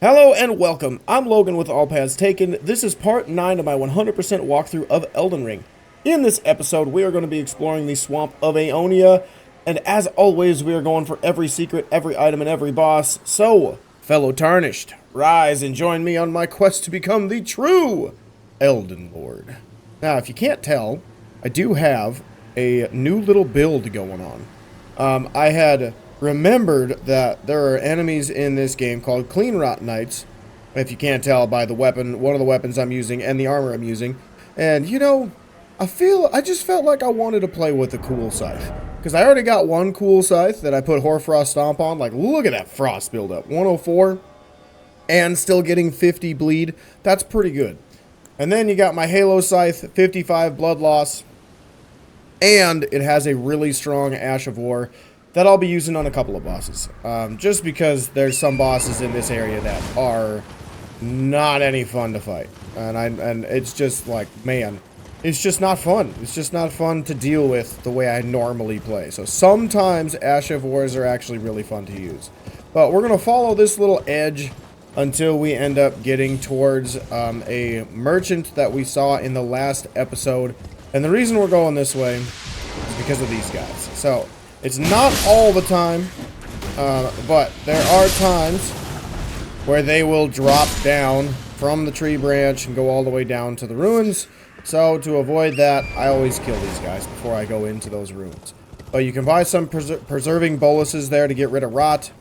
Hello and welcome. I'm Logan with All Paths Taken. This is part 9 of my 100% walkthrough of Elden Ring. In this episode, we are going to be exploring the swamp of Aeonia, and as always, we are going for every secret, every item, and every boss. So, fellow Tarnished, rise and join me on my quest to become the true Elden Lord. Now, if you can't tell, I do have a new little build going on. I had remembered that there are enemies in this game called Cleanrot Knights, if you can't tell by the weapon, one of the weapons I'm using and the armor I'm using. And you know, I just felt like I wanted to play with a cool scythe. Because I already got one cool scythe that I put Hoarfrost Stomp on. Like, look at that frost buildup. 104 and still getting 50 bleed. That's pretty good. And then you got my Halo Scythe, 55 blood loss. And it has a really strong Ash of War that I'll be using on a couple of bosses. Just because there's some bosses in this area that are not any fun to fight. And it's just like, man, it's just not fun. It's just not fun to deal with the way I normally play. So sometimes Ash of Wars are actually really fun to use. But we're going to follow this little edge until we end up getting towards a merchant that we saw in the last episode. And the reason we're going this way is because of these guys. So it's not all the time, but there are times where they will drop down from the tree branch and go all the way down to the ruins. So to avoid that, I always kill these guys before I go into those ruins. But you can buy some preserving boluses there to get rid of rot.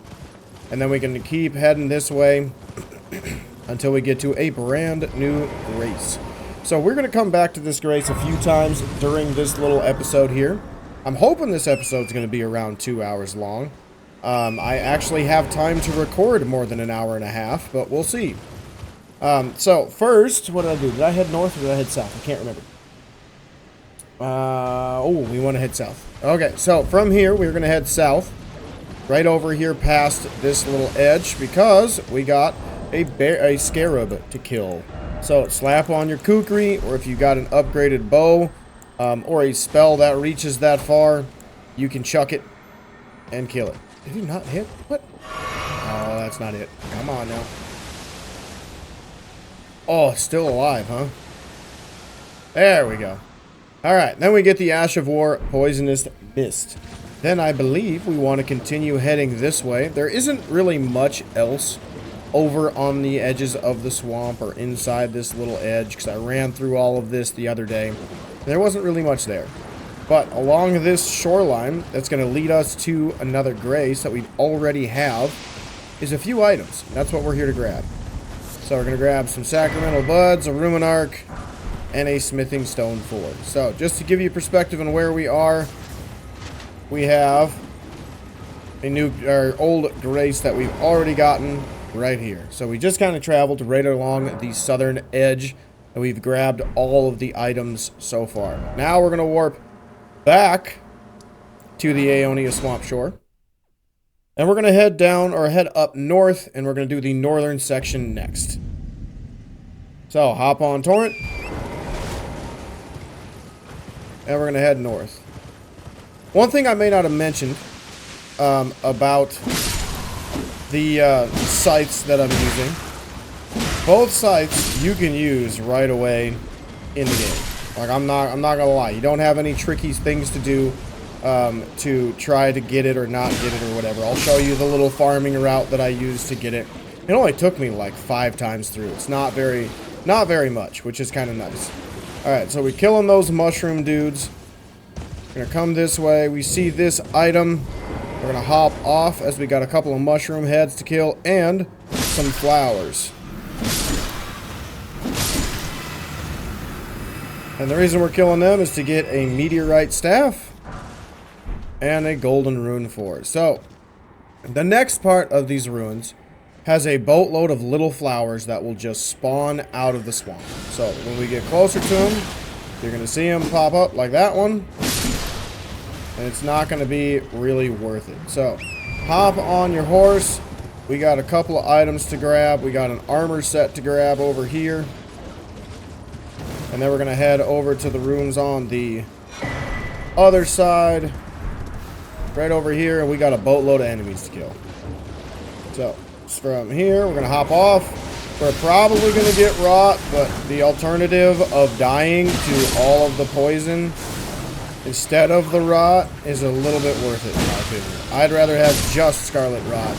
And then we can keep heading this way until we get to a brand new grace. So we're going to come back to this grace a few times during this little episode here. I'm hoping this episode's going to be around 2 hours long. I actually have time to record more than an hour and a half, but we'll see. So first, what did I do? Did I head north or did I head south? I can't remember. Oh, we want to head south. Okay, so from here, we're going to head south. Right over here past this little edge because we got a Scarab to kill. So slap on your kukri, or if you got an upgraded bow, or a spell that reaches that far, you can chuck it and kill it. Did you not hit? What? Oh, that's not it. Come on now. Oh, still alive, huh? There we go. Alright, then we get the Ash of War, Poisonous Mist. Then I believe we want to continue heading this way. There isn't really much else over on the edges of the swamp or inside this little edge, because I ran through all of this the other day. There wasn't really much there. But along this shoreline that's going to lead us to another grace that we already have is a few items. That's what we're here to grab. So we're going to grab some Sacramental Buds, a Ruin Arc, and a Smithing Stone Forge. So just to give you perspective on where we are, we have a old grace that we've already gotten right here. So we just kind of traveled right along the southern edge, and we've grabbed all of the items so far. Now we're going to warp back to the Aeonia Swamp Shore. And we're going to head down, or head up north, and we're going to do the northern section next. So, hop on Torrent. And we're going to head north. One thing I may not have mentioned about the scythes that I'm using. Both scythes you can use right away in the game. Like, I'm not gonna lie. You don't have any tricky things to do to try to get it or not get it or whatever. I'll show you the little farming route that I used to get it. It only took me like 5 times through. It's not very much, which is kind of nice. Alright, so we're killing those mushroom dudes. We're gonna come this way. We see this item. We're gonna hop off as we got a couple of mushroom heads to kill and some flowers. And the reason we're killing them is to get a Meteorite staff and a golden rune forge. So, the next part of these ruins has a boatload of little flowers that will just spawn out of the swamp. So, when we get closer to them, you're going to see them pop up like that one. And it's not going to be really worth it. So, hop on your horse. We got a couple of items to grab. We got an armor set to grab over here. And then we're going to head over to the ruins on the other side. Right over here, and we got a boatload of enemies to kill. So, boots from here. We're going to hop off. We're probably going to get rot, but the alternative of dying to all of the poison instead of the rot is a little bit worth it, in my opinion. I'd rather have just scarlet rot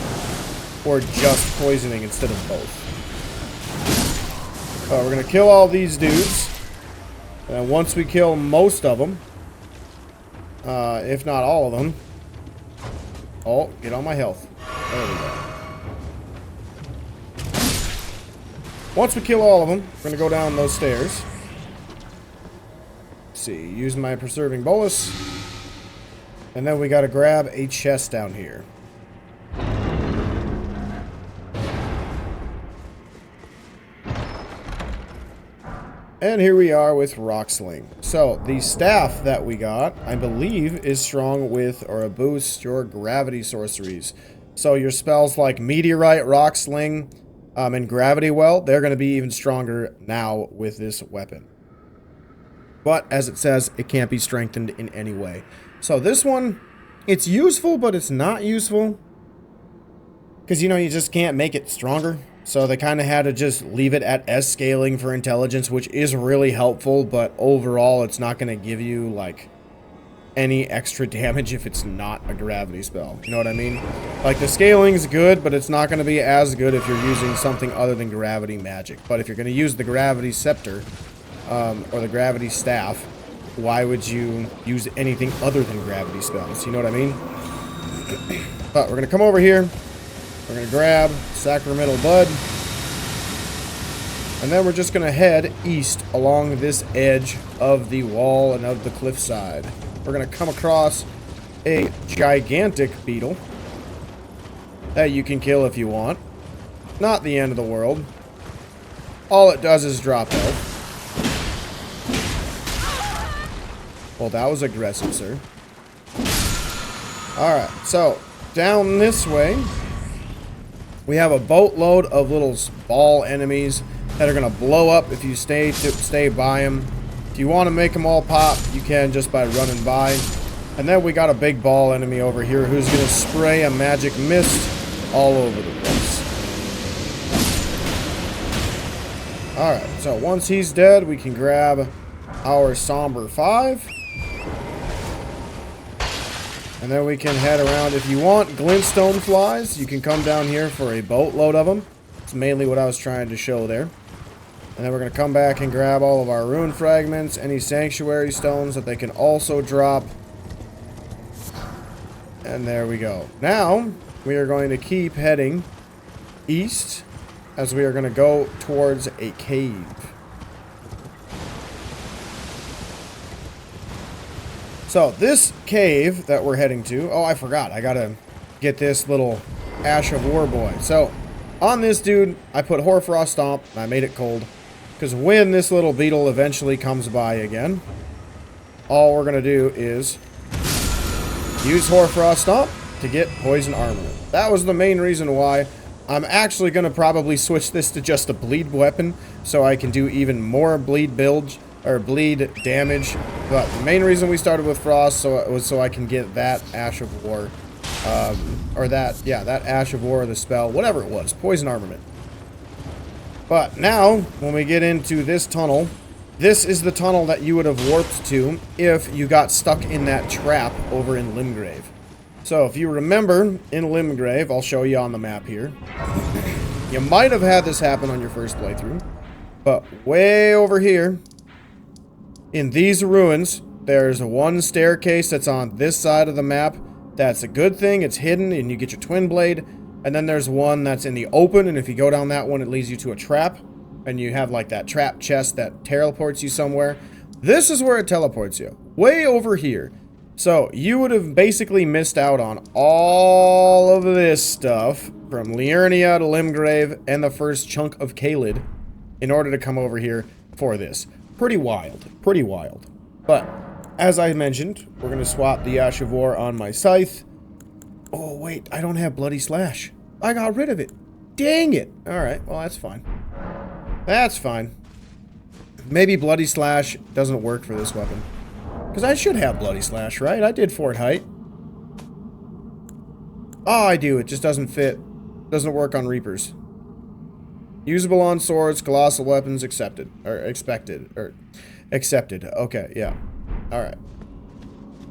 or just poisoning instead of both. We're going to kill all these dudes. And once we kill most of them, if not all of them... Oh, get on my health. There we go. Once we kill all of them, we're going to go down those stairs. Let's see, use my preserving bolus. And then we got to grab a chest down here. And here we are with Rock Sling. So, the staff that we got, I believe, is strong with, or boosts your gravity sorceries. So, your spells like Meteorite, Rock Sling, and Gravity Well, they're going to be even stronger now with this weapon. But, as it says, it can't be strengthened in any way. So, this one, it's useful, but it's not useful. Because, you know, you just can't make it stronger. So they kind of had to just leave it at S scaling for intelligence, which is really helpful, but overall it's not going to give you, like, any extra damage if it's not a gravity spell. You know what I mean? Like, the scaling's good, but it's not going to be as good if you're using something other than gravity magic. But if you're going to use the gravity scepter, or the gravity staff, why would you use anything other than gravity spells? You know what I mean? But we're going to come over here. We're going to grab Sacramental Bud. And then we're just going to head east along this edge of the wall and of the cliffside. We're going to come across a gigantic beetle that you can kill if you want. Not the end of the world. All it does is drop health. Well, that was aggressive, sir. Alright, so down this way, we have a boatload of little ball enemies that are going to blow up if you stay by them. If you want to make them all pop, you can just by running by. And then we got a big ball enemy over here who's going to spray a magic mist all over the place. Alright, so once he's dead, we can grab our Somber 5. And then we can head around. If you want glintstone flies, you can come down here for a boatload of them. That's mainly what I was trying to show there. And then we're going to come back and grab all of our rune fragments, any sanctuary stones that they can also drop. And there we go. Now, we are going to keep heading east as we are going to go towards a cave. So, this cave that we're heading to... Oh, I forgot. I gotta get this little Ash of War boy. So, on this dude, I put Hoarfrost Stomp, and I made it cold. Because when this little beetle eventually comes by again, all we're gonna do is use Hoarfrost Stomp to get Poison Armament. That was the main reason why. I'm actually gonna probably switch this to just a bleed weapon, so I can do even more bleed builds. Or bleed damage, but the main reason we started with Frost was so I can get that Ash of War, that Ash of War, the spell, whatever it was, Poison Armament. But now, when we get into this tunnel, this is the tunnel that you would have warped to if you got stuck in that trap over in Limgrave. So, if you remember, in Limgrave, I'll show you on the map here, you might have had this happen on your first playthrough, but way over here, in these ruins, there's one staircase that's on this side of the map. That's a good thing. It's hidden, and you get your twin blade. And then there's one that's in the open, and if you go down that one, it leads you to a trap. And you have, like, that trap chest that teleports you somewhere. This is where it teleports you. Way over here. So, you would have basically missed out on all of this stuff from Liurnia to Limgrave and the first chunk of Caelid in order to come over here for this. Pretty wild. Pretty wild. But, as I mentioned, we're going to swap the Ash of War on my Scythe. Oh, wait. I don't have Bloody Slash. I got rid of it. Dang it. Alright. Well, that's fine. That's fine. Maybe Bloody Slash doesn't work for this weapon. Because I should have Bloody Slash, right? I did Fort Height. Oh, I do. It just doesn't fit Doesn't work on Reapers. Usable on swords, colossal weapons accepted. Or expected. Or accepted. Okay, yeah. Alright.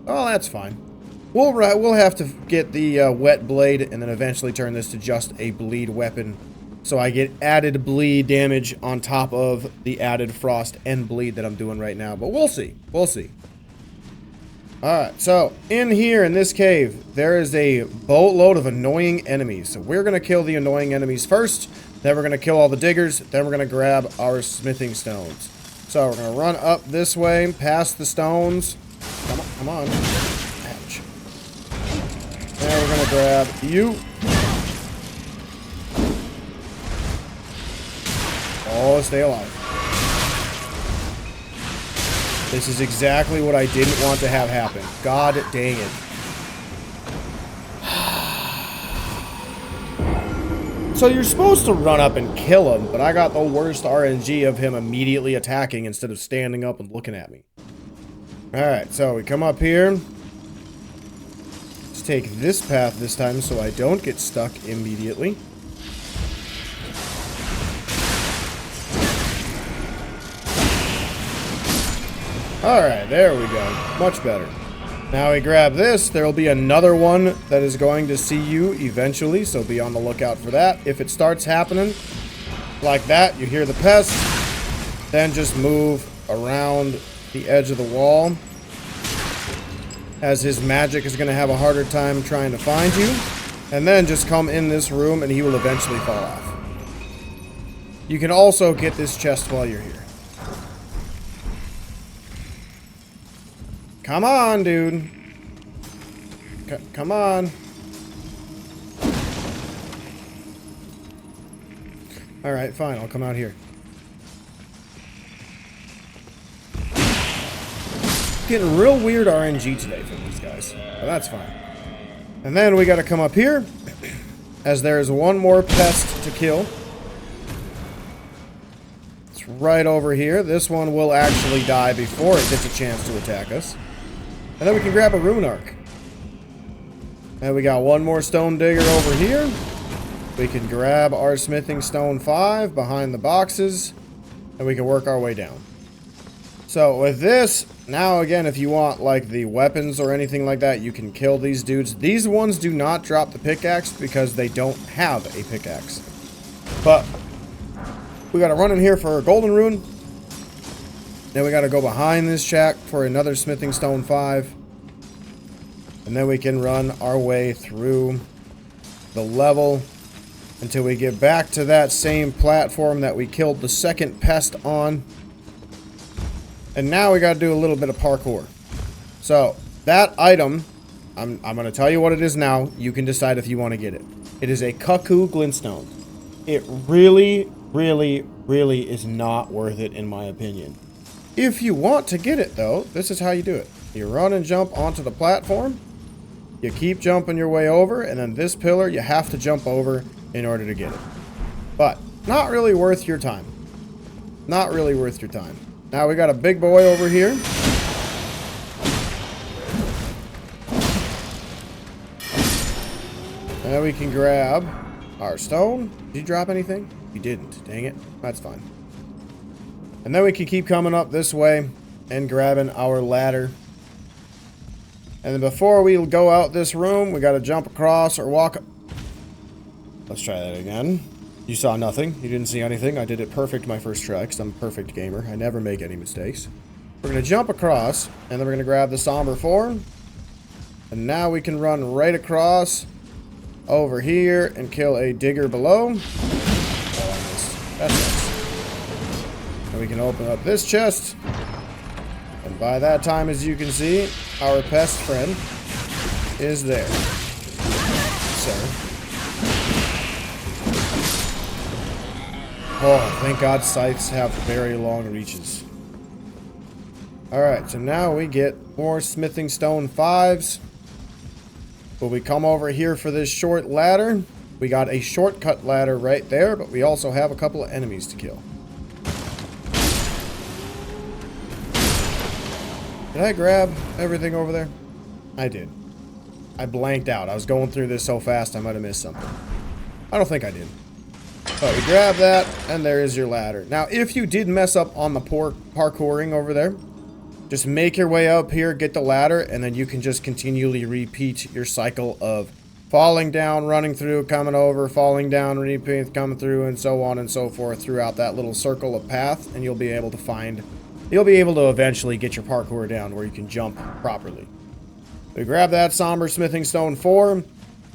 Oh, that's fine. We'll have to get the wet blade and then eventually turn this to just a bleed weapon. So I get added bleed damage on top of the added frost and bleed that I'm doing right now. But we'll see. We'll see. Alright, so in here in this cave, there is a boatload of annoying enemies. So we're going to kill the annoying enemies first. Then we're going to kill all the diggers. Then we're going to grab our smithing stones. So we're going to run up this way, past the stones. Come on, come on. Ouch. Now we're going to grab you. Oh, stay alive. This is exactly what I didn't want to have happen. God dang it. So you're supposed to run up and kill him, but I got the worst RNG of him immediately attacking instead of standing up and looking at me. Alright, so we come up here. Let's take this path this time so I don't get stuck immediately. Alright, there we go. Much better. Now we grab this. There will be another one that is going to see you eventually, so be on the lookout for that. If it starts happening like that, you hear the pest, then just move around the edge of the wall, as his magic is going to have a harder time trying to find you, and then just come in this room and he will eventually fall off. You can also get this chest while you're here. Come on, dude. Come on. Alright, fine. I'll come out here. Getting real weird RNG today from these guys. But that's fine. And then we gotta come up here, as there is one more pest to kill. It's right over here. This one will actually die before it gets a chance to attack us. And then we can grab a rune arc. And we got one more stone digger over here. We can grab our smithing stone 5 behind the boxes. And we can work our way down. So with this, now again, if you want like the weapons or anything like that, you can kill these dudes. These ones do not drop the pickaxe because they don't have a pickaxe. But we gotta run in here for a golden rune. Then we gotta go behind this shack for another smithing stone 5. And then we can run our way through the level until we get back to that same platform that we killed the second pest on. And now we gotta do a little bit of parkour. So, that item, I'm gonna tell you what it is now. You can decide if you want to get it. It is a cuckoo glintstone. It really, really, really is not worth it in my opinion. If you want to get it, though, this is how you do it. You run and jump onto the platform. You keep jumping your way over, and then this pillar you have to jump over in order to get it. But, not really worth your time. Not really worth your time. Now we got a big boy over here. And we can grab our stone. Did you drop anything? You didn't. Dang it. That's fine. And then we can keep coming up this way and grabbing our ladder. And then before we go out this room, we got to jump across or walk up. Let's try that again. You saw nothing. You didn't see anything. I did it perfect my first try because I'm a perfect gamer. I never make any mistakes. We're going to jump across, and then we're going to grab the Somber form. And now we can run right across over here and kill a digger below. Oh, I missed. That sucks. And we can open up this chest. And by that time, as you can see, our pest friend is there. Sir. Oh, thank God scythes have very long reaches. Alright, so now we get more smithing stone 5s. But we come over here for this short ladder. We got a shortcut ladder right there, but we also have a couple of enemies to kill. Did I grab everything over there? I did. I blanked out. I was going through this so fast I might have missed something. I don't think I did. But we grab that, and there is your ladder. Now, if you did mess up on the parkouring over there, just make your way up here, get the ladder, and then you can just continually repeat your cycle of falling down, running through, coming over, falling down, repeat, coming through, and so on and so forth throughout that little circle of path, and you'll be able to eventually get your parkour down where you can jump properly. We grab that Somber Smithing Stone 4,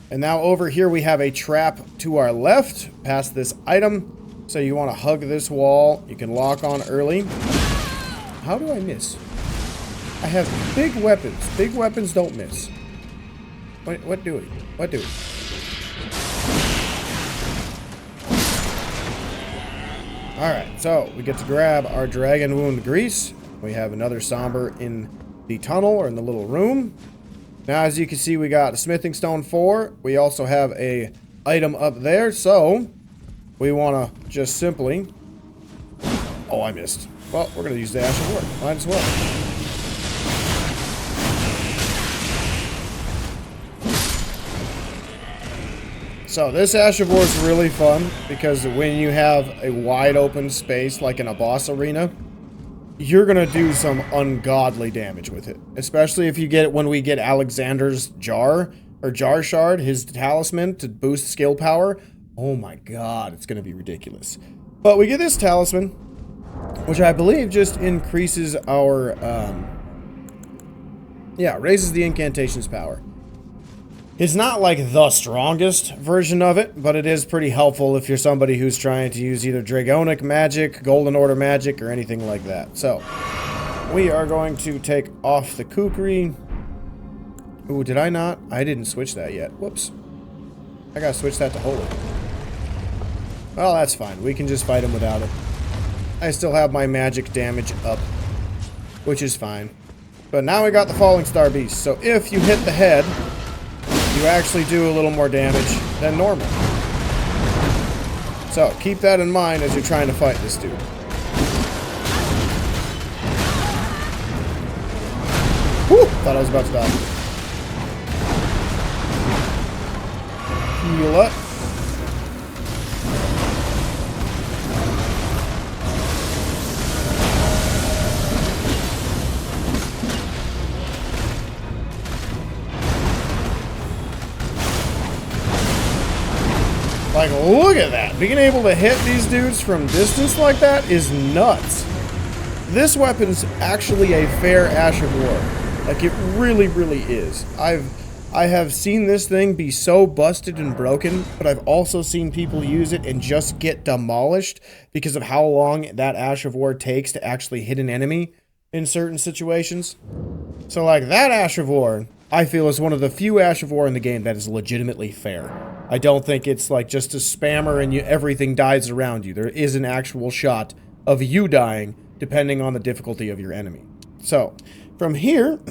and now over here we have a trap to our left, past this item. So you want to hug this wall. You can lock on early. How do I miss? I have big weapons. Big weapons don't miss. What do we? What do we? Alright, so we get to grab our Dragon Wound Grease. We have another Somber in the tunnel, or in the little room. Now, as you can see, we got a Smithing Stone 4. We also have a item up there, so we want to just simply... Oh, I missed. Well, we're going to use the Ash of War. Might as well. So this Ash of War is really fun because when you have a wide open space like in a boss arena, you're gonna do some ungodly damage with it. Especially if you get it when we get Alexander's Jar or Jar Shard, his talisman to boost skill power. Oh my god, it's gonna be ridiculous. But we get this talisman, which I believe just increases our raises the incantation's power. It's not like the strongest version of it, but it is pretty helpful if you're somebody who's trying to use either Dragonic magic, Golden Order magic, or anything like that. So, we are going to take off the kukri. Ooh, did I not? I didn't switch that yet. Whoops. I gotta switch that to holy. Well, that's fine. We can just fight him without it. I still have my magic damage up, which is fine. But now we got the Falling Star Beast, so if you hit the head, you actually do a little more damage than normal. So, keep that in mind as you're trying to fight this dude. Whew! Thought I was about to die. Heal up. Like, look at that. Being able to hit these dudes from distance like that is nuts. This weapon's actually a fair Ash of War. Like, it really, really is. I have seen this thing be so busted and broken, but I've also seen people use it and just get demolished because of how long that Ash of War takes to actually hit an enemy in certain situations. So, like, that Ash of War, I feel, is one of the few Ash of War in the game that is legitimately fair. I don't think it's like just a spammer and everything dies around you. There is an actual shot of you dying depending on the difficulty of your enemy. So, from here,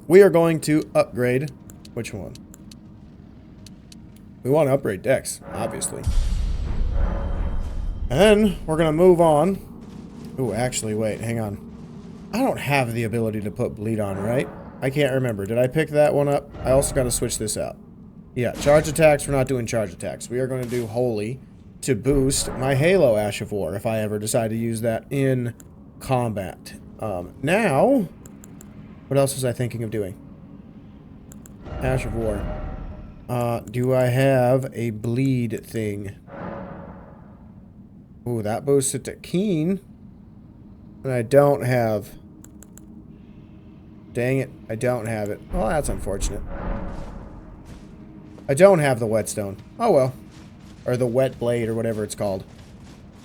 we are going to upgrade. Which one? We want to upgrade Dex, obviously. And then we're going to move on. Ooh, actually, wait, hang on. I don't have the ability to put bleed on, right? I can't remember. Did I pick that one up? I also got to switch this out. Yeah, charge attacks, we're not doing charge attacks. We are going to do Holy to boost my Halo Ash of War if I ever decide to use that in combat. Now, what else was I thinking of doing? Ash of War. Do I have a bleed thing? Ooh, that boosts it to Keen. And I don't have... Dang it, I don't have it. Well, that's unfortunate. I don't have the whetstone. Oh well. Or the wet blade, or whatever it's called.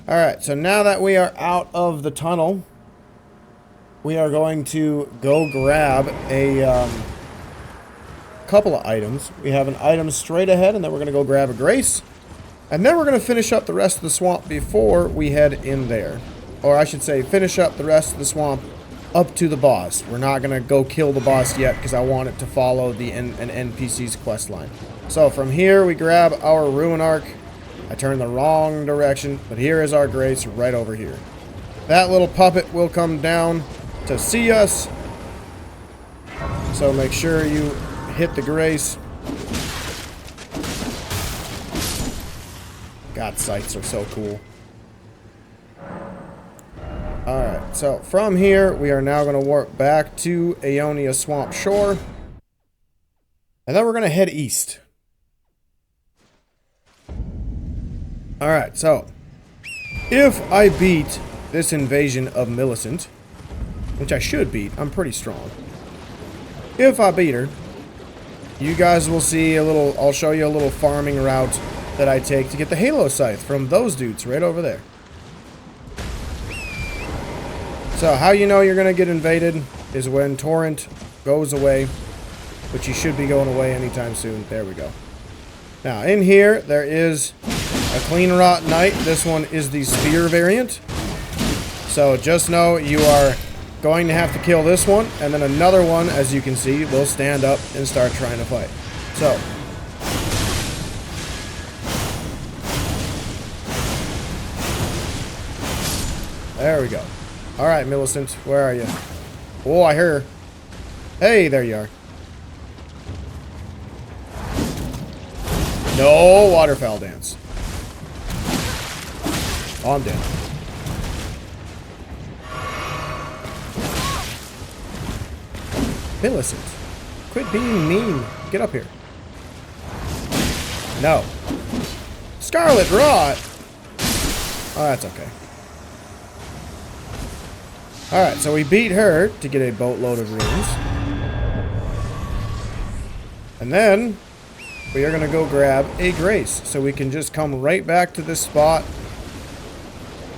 Alright, so now that we are out of the tunnel, we are going to go grab a couple of items. We have an item straight ahead, and then we're going to go grab a Grace. And then we're going to finish up the rest of the swamp before we head in there. Or I should say, finish up the rest of the swamp up to the boss. We're not going to go kill the boss yet, because I want it to follow an NPC's questline. So from here, we grab our Rune Arc. I turned the wrong direction, but here is our Grace right over here. That little puppet will come down to see us. So make sure you hit the Grace. God, scythes are so cool. Alright, so from here, we are now going to warp back to Aeonia Swamp Shore. And then we're going to head east. Alright, so if I beat this invasion of Millicent, which I should beat, I'm pretty strong. If I beat her, you guys will see a little, I'll show you a little farming route that I take to get the Halo Scythe from those dudes right over there. So how you know you're going to get invaded is when Torrent goes away, which he should be going away anytime soon. There we go. Now in here, there is a Cleanrot Knight. This one is the Spear variant. So just know you are going to have to kill this one, and then another one, as you can see, will stand up and start trying to fight. So there we go. Alright, Millicent, where are you? Oh, I hear her. Hey, there you are. No waterfowl dance. Oh, I'm dead. Millicent, quit being mean. Get up here. No. Scarlet-rotted. Oh, that's okay. Alright, so we beat her to get a boatload of runes. And then we are going to go grab a grace. So we can just come right back to this spot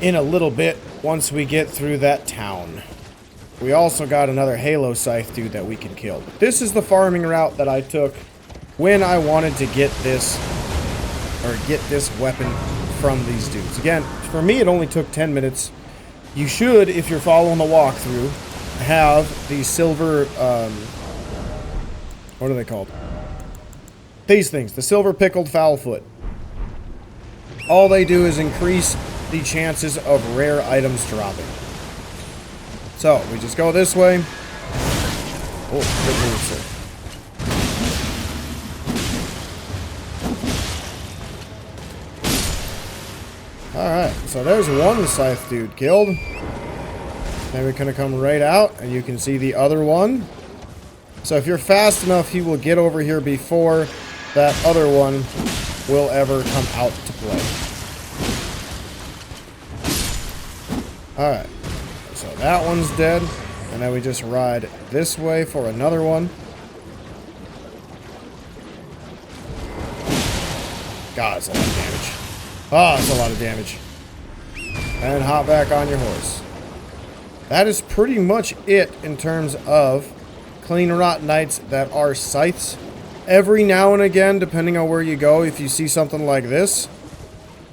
in a little bit once we get through that town. We also got another Halo Scythe dude that we can kill. This is the farming route that I took when I wanted to get this, or get this weapon from these dudes. Again, for me it only took 10 minutes. You should, if you're following the walkthrough, have the silver, what are they called? These things, the silver pickled fowl-foot. All they do is increase the chances of rare items dropping. So, we just go this way. Oh, good move, sir. Alright, so there's one Scythe dude killed. Then we're going to come right out, and you can see the other one. So if you're fast enough, he will get over here before that other one will ever come out to play. Alright. So that one's dead, and then we just ride this way for another one. God, it's a lot of damage. Oh, it's a lot of damage. And hop back on your horse. That is pretty much it in terms of Cleanrot Knights that are scythes. Every now and again, depending on where you go, if you see something like this,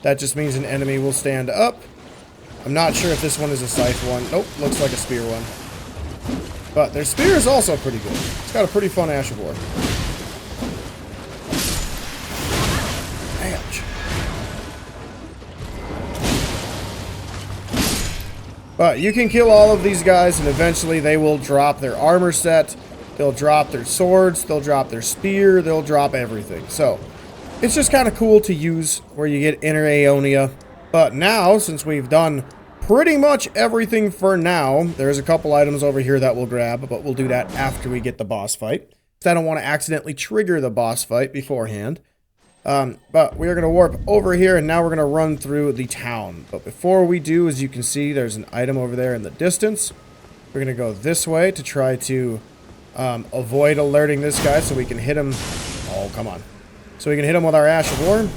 that just means an enemy will stand up. I'm not sure if this one is a scythe one. Nope, looks like a spear one. But their spear is also pretty good. It's got a pretty fun Ash of War. Ouch. But you can kill all of these guys, and eventually they will drop their armor set. They'll drop their swords. They'll drop their spear. They'll drop everything. So, it's just kind of cool to use where you get Inner Aeonia. But now, since we've done pretty much everything for now, there's a couple items over here that we'll grab, but we'll do that after we get the boss fight. Because I don't want to accidentally trigger the boss fight beforehand. But we're going to warp over here, and now we're going to run through the town. But before we do, as you can see, there's an item over there in the distance. We're going to go this way to try to avoid alerting this guy so we can hit him. Oh, come on. So we can hit him with our Ash of War.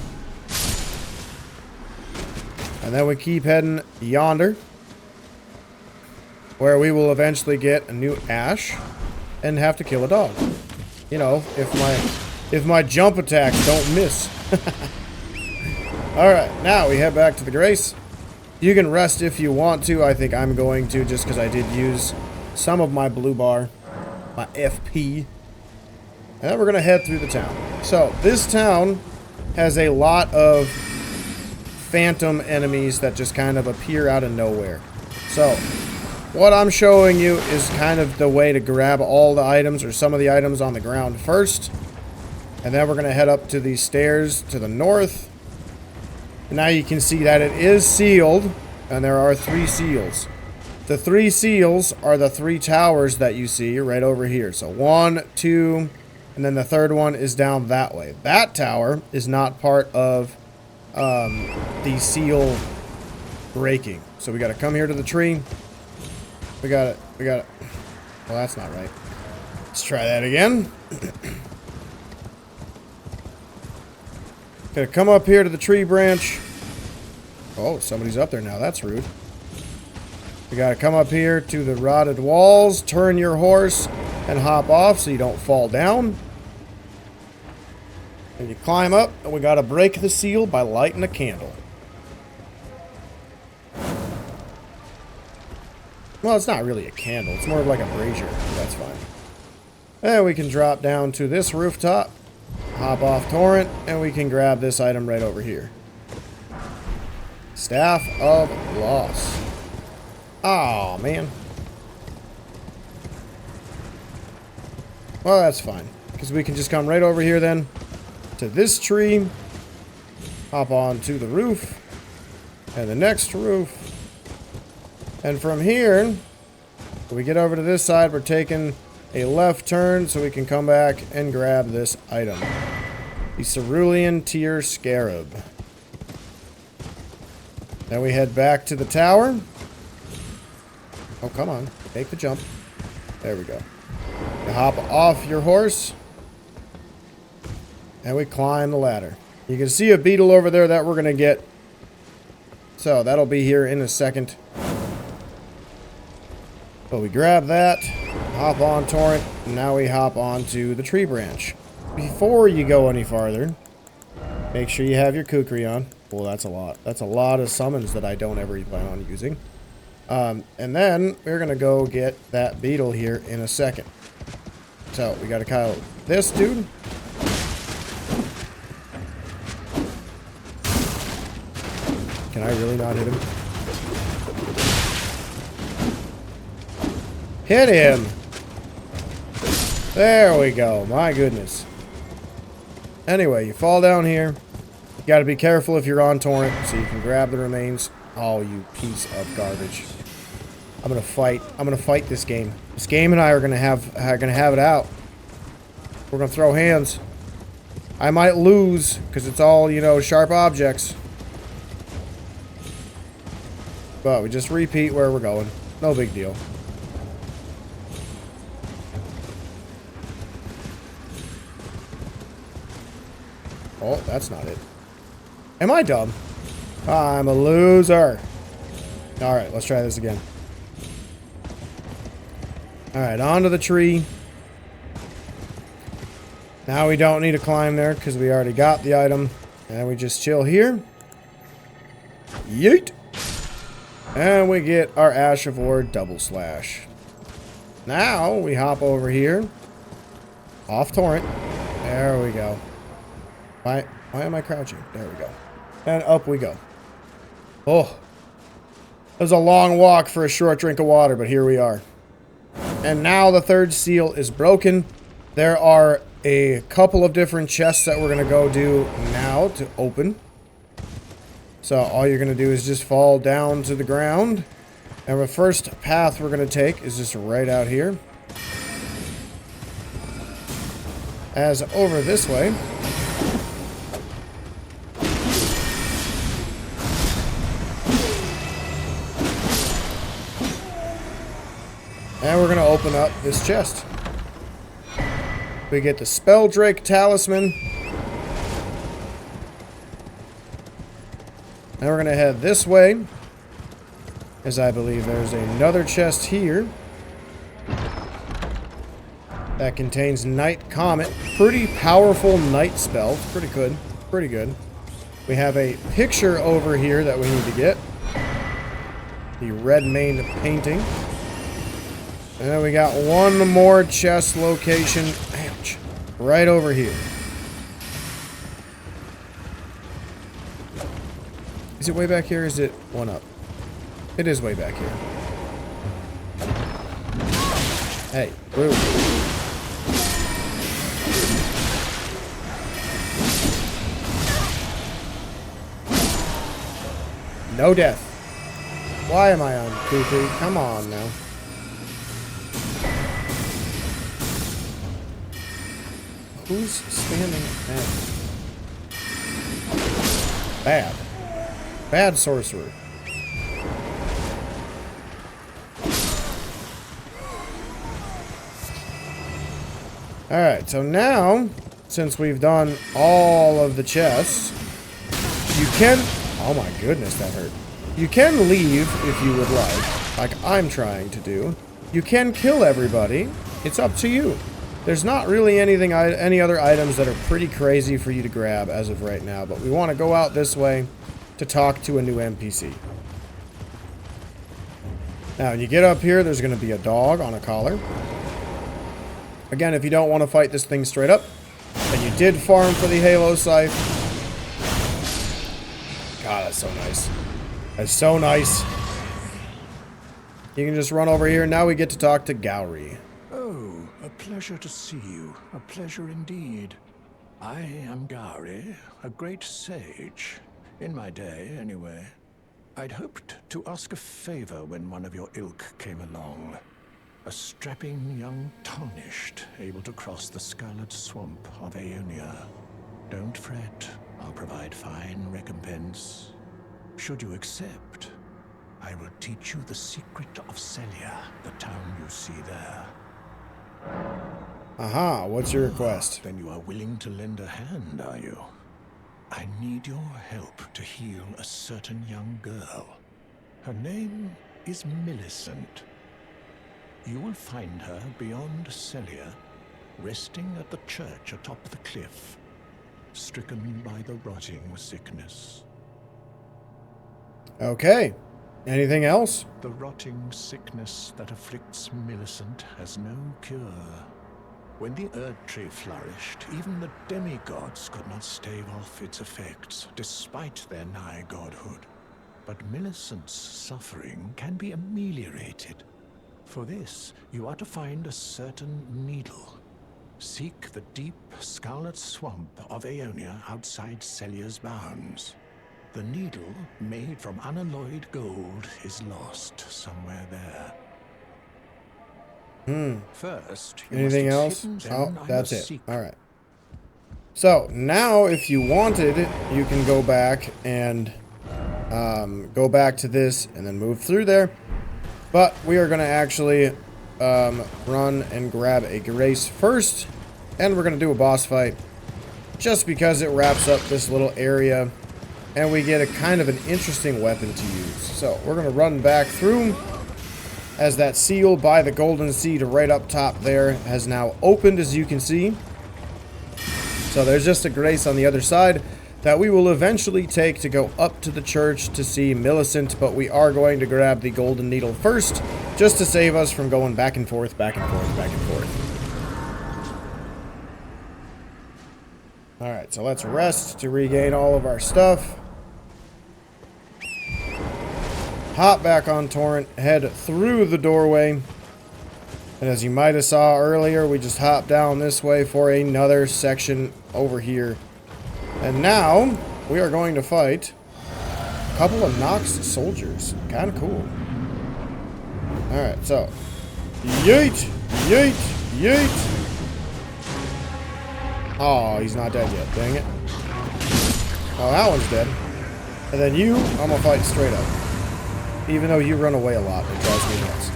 And then we keep heading yonder, where we will eventually get a new Ash and have to kill a dog. You know, if my jump attacks don't miss. Alright, now we head back to the Grace. You can rest if you want to. I think I'm going to, just because I did use some of my blue bar, my FP. And then we're going to head through the town. So, this town has a lot of phantom enemies that just kind of appear out of nowhere. So, what I'm showing you is kind of the way to grab all the items, or some of the items on the ground first. And then we're going to head up to these stairs to the north. And now you can see that it is sealed, and there are 3 seals. The 3 seals are the 3 towers that you see right over here. So 1, 2, and then the third one is down that way. That tower is not part of the seal breaking. So we got to come here to the tree. We got it. Well, that's not right. Let's try that again. Gonna come up here to the tree branch. Oh, somebody's up there now. That's rude. We gotta come up here to the rotted walls, turn your horse, and hop off so you don't fall down. And you climb up, and we gotta break the seal by lighting a candle. Well, it's not really a candle. It's more of like a brazier. That's fine. And we can drop down to this rooftop, hop off torrent, and we can grab this item right over here. Staff of Loss. Oh, man. Well, that's fine. Because we can just come right over here then to this tree, hop on to the roof, and the next roof. And from here, when we get over to this side, we're taking a left turn so we can come back and grab this item. The Cerulean Tier Scarab. Then we head back to the tower. Oh, come on. Make the jump. There we go. You hop off your horse. And we climb the ladder. You can see a beetle over there that we're going to get. So that'll be here in a second. But we grab that, hop on torrent, and now we hop onto the tree branch. Before you go any farther, make sure you have your kukri on. Well, that's a lot. That's a lot of summons that I don't ever plan on using. And then we're going to go get that beetle here in a second. So we got to kill this dude. Can I really not hit him? Hit him! There we go. My goodness. Anyway, you fall down here. You gotta be careful if you're on torrent so you can grab the remains. Oh, you piece of garbage. I'm gonna fight. I'm gonna fight this game. This game and I are gonna have it out. We're gonna throw hands. I might lose because it's all, you know, sharp objects. But we just repeat where we're going. No big deal. Oh, that's not it. Am I dumb? I'm a loser. Alright, let's try this again. Alright, onto the tree. Now we don't need to climb there because we already got the item. And we just chill here. Yeet! And we get our Ash of War double slash. Now we hop over here. Off torrent. There we go. Why am I crouching? There we go. And up we go. Oh. It was a long walk for a short drink of water, but here we are. And now the third seal is broken. There are a couple of different chests that we're going to go do now to open. So all you're going to do is just fall down to the ground. And the first path we're going to take is just right out here. As over this way. And we're going to open up this chest. We get the Spelldrake Talisman. And we're going to head this way. As I believe there's another chest here. That contains Night Comet. Pretty powerful night spell. Pretty good. Pretty good. We have a picture over here that we need to get. The Redmane painting. And then we got one more chest location. Ouch. Right over here. Is it way back here or is it one up? It is way back here. Hey, Rune. No death. Why am I on cuckoo? Come on now. Who's standing at? Bad. Bad sorcerer. Alright, so now, since we've done all of the chests, you can... Oh my goodness, that hurt. You can leave if you would like I'm trying to do. You can kill everybody. It's up to you. There's not really any other items that are pretty crazy for you to grab as of right now, but we want to go out this way to talk to a new NPC. Now, when you get up here, there's going to be a dog on a collar. Again, if you don't want to fight this thing straight up, and you did farm for the Halo Scythe. God, that's so nice. That's so nice. You can just run over here. Now we get to talk to Gowry. Oh, a pleasure to see you. A pleasure indeed. I am Gowry, a great sage. In my day, anyway. I'd hoped to ask a favor when one of your ilk came along. A strapping young tarnished, able to cross the scarlet swamp of Aeonia. Don't fret, I'll provide fine recompense. Should you accept, I will teach you the secret of Sellia, the town you see there. Aha, what's your request? Then you are willing to lend a hand, are you? I need your help to heal a certain young girl. Her name is Millicent. You will find her beyond Sellia, resting at the church atop the cliff, stricken by the rotting sickness. Okay. Anything else? The rotting sickness that afflicts Millicent has no cure. When the Erd Tree flourished, even the demigods could not stave off its effects, despite their nigh godhood. But Millicent's suffering can be ameliorated. For this, you are to find a certain needle. Seek the deep, scarlet swamp of Aeonia outside Sellia's bounds. The needle, made from unalloyed gold, is lost somewhere there. First, anything else? Oh, that's it. Alright. So, now if you wanted, you can go back and go back to this and then move through there. But we are going to actually run and grab a Grace first. And we're going to do a boss fight. Just because it wraps up this little area. And we get a kind of an interesting weapon to use. So, we're going to run back through. As that seal by the golden seed right up top there has now opened, as you can see. So there's just a Grace on the other side that we will eventually take to go up to the church to see Millicent, but we are going to grab the golden needle first, just to save us from going back and forth, back and forth, back and forth. Alright, so let's rest to regain all of our stuff. Hop back on Torrent, head through the doorway. And as you might have saw earlier, we just hopped down this way for another section over here. And now, we are going to fight a couple of Nox soldiers. Kind of cool. Alright, so. Yeet! Yeet! Yeet! Oh, he's not dead yet. Dang it. Oh, that one's dead. And then you, I'm gonna fight straight up. Even though you run away a lot, it drives me nuts.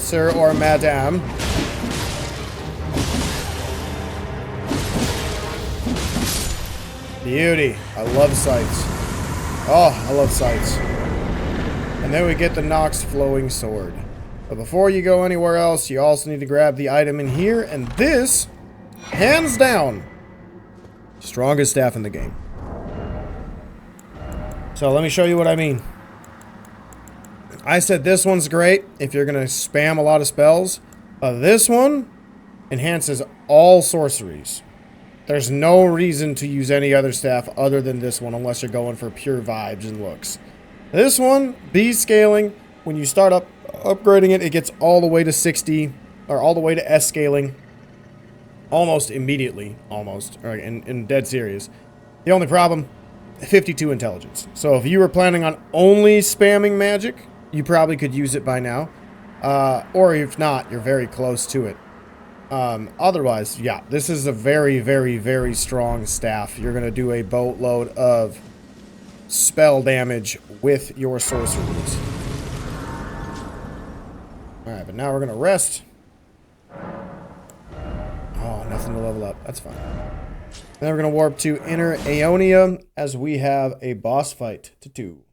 Sir or Madame. Beauty. I love Scythes. Oh, I love Scythes. And then we get the Nox Flowing Sword. But before you go anywhere else, you also need to grab the item in here. And this, hands down, strongest staff in the game. So let me show you what I mean. I said this one's great if you're going to spam a lot of spells. This one enhances all sorceries. There's no reason to use any other staff other than this one unless you're going for pure vibes and looks. This one, B scaling, when you start upgrading it, it gets all the way to 60, or all the way to S scaling. Almost immediately, almost, or in dead serious. The only problem 52 intelligence. So if you were planning on only spamming magic, you probably could use it by now. Or if not, you're very close to it. Otherwise, yeah, this is a very, very, very strong staff. You're going to do a boatload of spell damage with your sorceries. Alright, but now we're going to rest. Oh, nothing to level up. That's fine. Then we're going to warp to Inner Aeonia as we have a boss fight to do.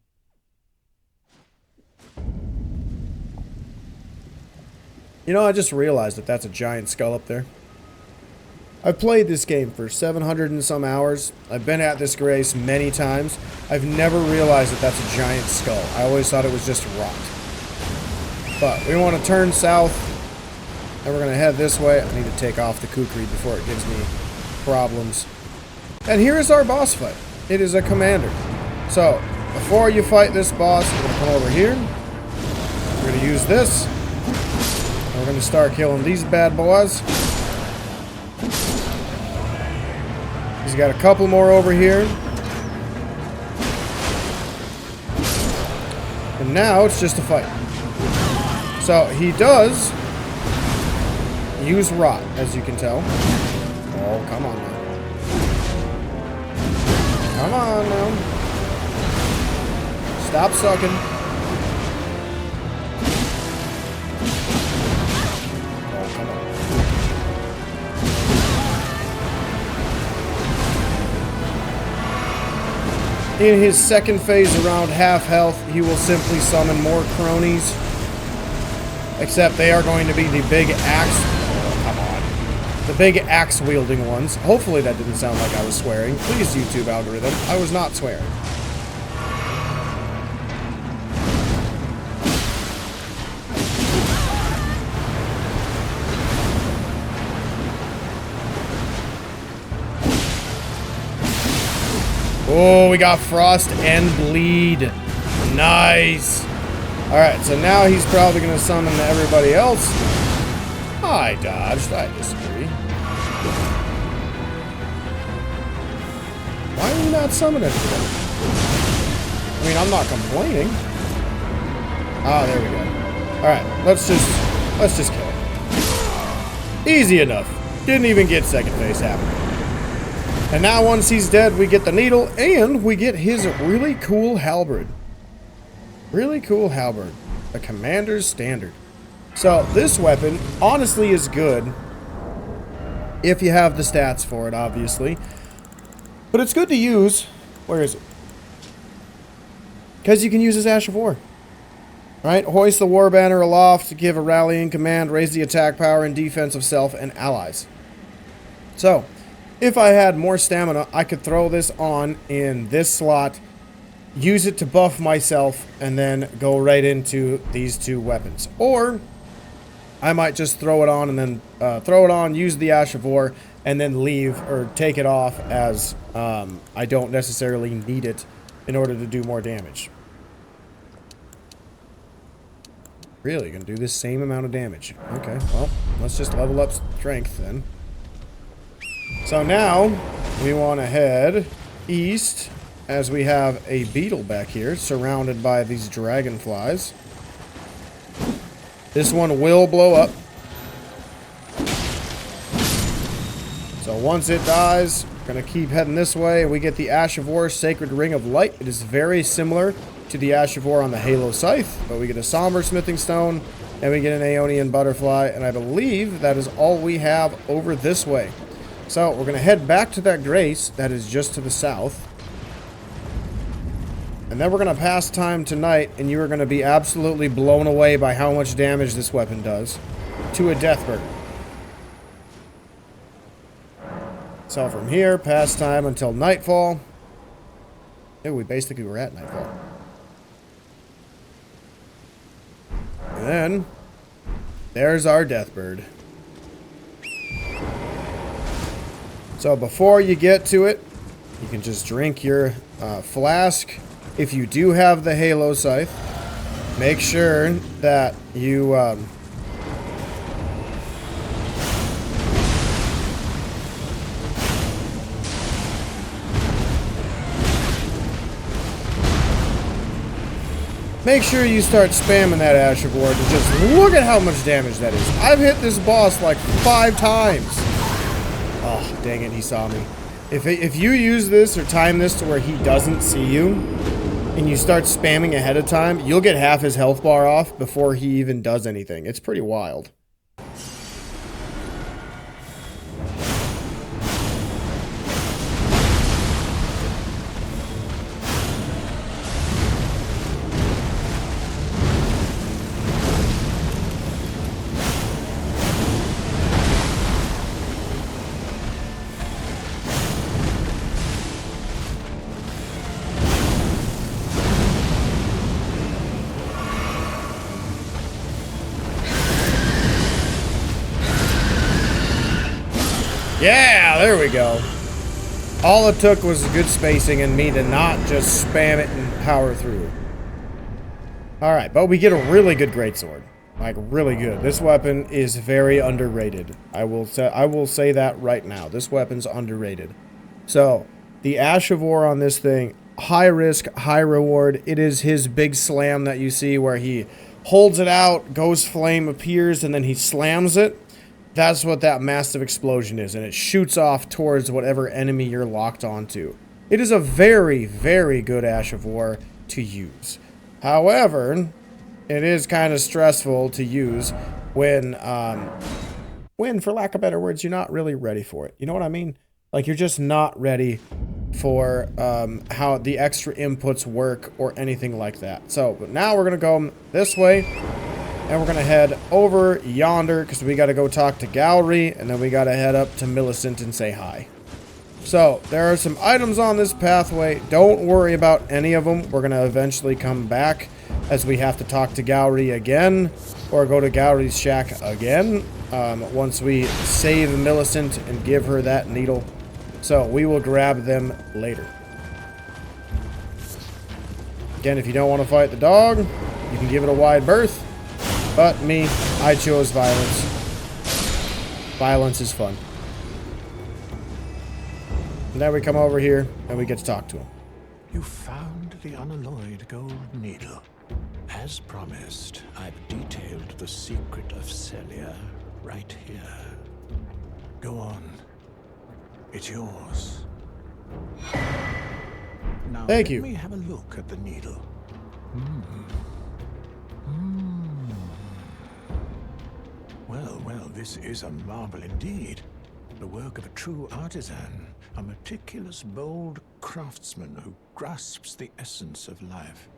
You know, I just realized that that's a giant skull up there. I've played this game for 700 and some hours. I've been at this race many times. I've never realized that that's a giant skull. I always thought it was just rot. But we want to turn south, and we're going to head this way. I need to take off the kukri before it gives me problems. And here is our boss fight. It is a commander. So, before you fight this boss, we're going to come over here. We're going to use this. We're going to start killing these bad boys. He's got a couple more over here. And now it's just a fight. So he does use rot, as you can tell. Oh, come on now. Come on now. Stop sucking. In his second phase around half health, he will simply summon more cronies. Except they are going to be the big axe... Oh, come on. The big axe-wielding ones. Hopefully that didn't sound like I was swearing. Please, YouTube algorithm. I was not swearing. Oh, we got Frost and Bleed. Nice. Alright, so now he's probably going to summon everybody else. I dodged. I disagree. Why are you not summoning everybody? I mean, I'm not complaining. Ah, there we go. Alright, let's just kill him. Easy enough. Didn't even get second phase happening. And now once he's dead, we get the needle, and we get his really cool halberd. Really cool halberd. A commander's standard. So, this weapon, honestly, is good. If you have the stats for it, obviously. But it's good to use. Where is it? Because you can use his Ash of War. Right? Hoist the war banner aloft to give a rallying command, raise the attack power and defense of self and allies. So, if I had more stamina, I could throw this on in this slot, use it to buff myself, and then go right into these two weapons. Or, I might just throw it on and then use the Ash of War, and then leave or take it off as I don't necessarily need it in order to do more damage. Really, gonna do the same amount of damage. Okay, well, let's just level up strength then. So now, we want to head east, as we have a beetle back here, surrounded by these dragonflies. This one will blow up. So once it dies, we're going to keep heading this way. We get the Ash of War, Sacred Ring of Light. It is very similar to the Ash of War on the Halo Scythe, but we get a Somber Smithing Stone, and we get an Aeonian Butterfly, and I believe that is all we have over this way. So, we're going to head back to that Grace that is just to the south. And then we're going to pass time tonight, and you are going to be absolutely blown away by how much damage this weapon does to a Deathbird. So, from here, pass time until nightfall. Oh, we basically were at nightfall. And then, there's our Deathbird. So before you get to it, you can just drink your flask. If you do have the Halo Scythe, make sure that you make sure you start spamming that Ash of War and just look at how much damage that is. I've hit this boss like 5 times. Oh, dang it, he saw me. If you use this or time this to where he doesn't see you, and you start spamming ahead of time, you'll get half his health bar off before he even does anything. It's pretty wild. Yeah, there we go. All it took was good spacing and me to not just spam it and power through. Alright, but we get a really good greatsword. Like, really good. This weapon is very underrated. I will say that right now. This weapon's underrated. So, the Ash of War on this thing, high risk, high reward. It is his big slam that you see where he holds it out, ghost flame appears, and then he slams it. That's what that massive explosion is, and it shoots off towards whatever enemy you're locked onto. It is a very, very good Ash of War to use. However, it is kind of stressful to use when, for lack of better words, you're not really ready for it. You know what I mean? Like, you're just not ready for how the extra inputs work or anything like that. So, but now we're going to go this way. And we're going to head over yonder because we got to go talk to Gowry, and then we got to head up to Millicent and say hi. So, there are some items on this pathway. Don't worry about any of them. We're going to eventually come back as we have to talk to Gowry again, or go to Gowry's shack again, once we save Millicent and give her that needle. So, we will grab them later. Again, if you don't want to fight the dog, you can give it a wide berth. But me, I chose violence. Violence is fun. And then we come over here, and we get to talk to him. You found the unalloyed gold needle. As promised, I've detailed the secret of Sellia right here. Go on. It's yours. Now, Thank you. Let me have a look at the needle. Well, this is a marvel indeed. The work of a true artisan, a meticulous, bold craftsman who grasps the essence of life.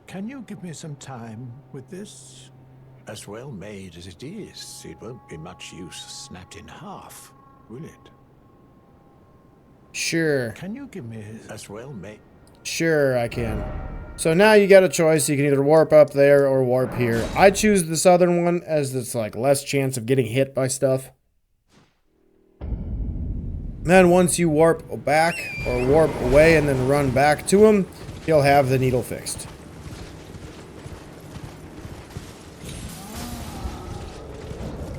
Can you give me some time with this? As well made as it is, it won't be much use snapped in half, will it? Sure. Can you give me as well made? Sure, I can. So now you got a choice. You can either warp up there or warp here. I choose the southern one as it's like less chance of getting hit by stuff. Then once you warp back or warp away and then run back to him, he'll have the needle fixed.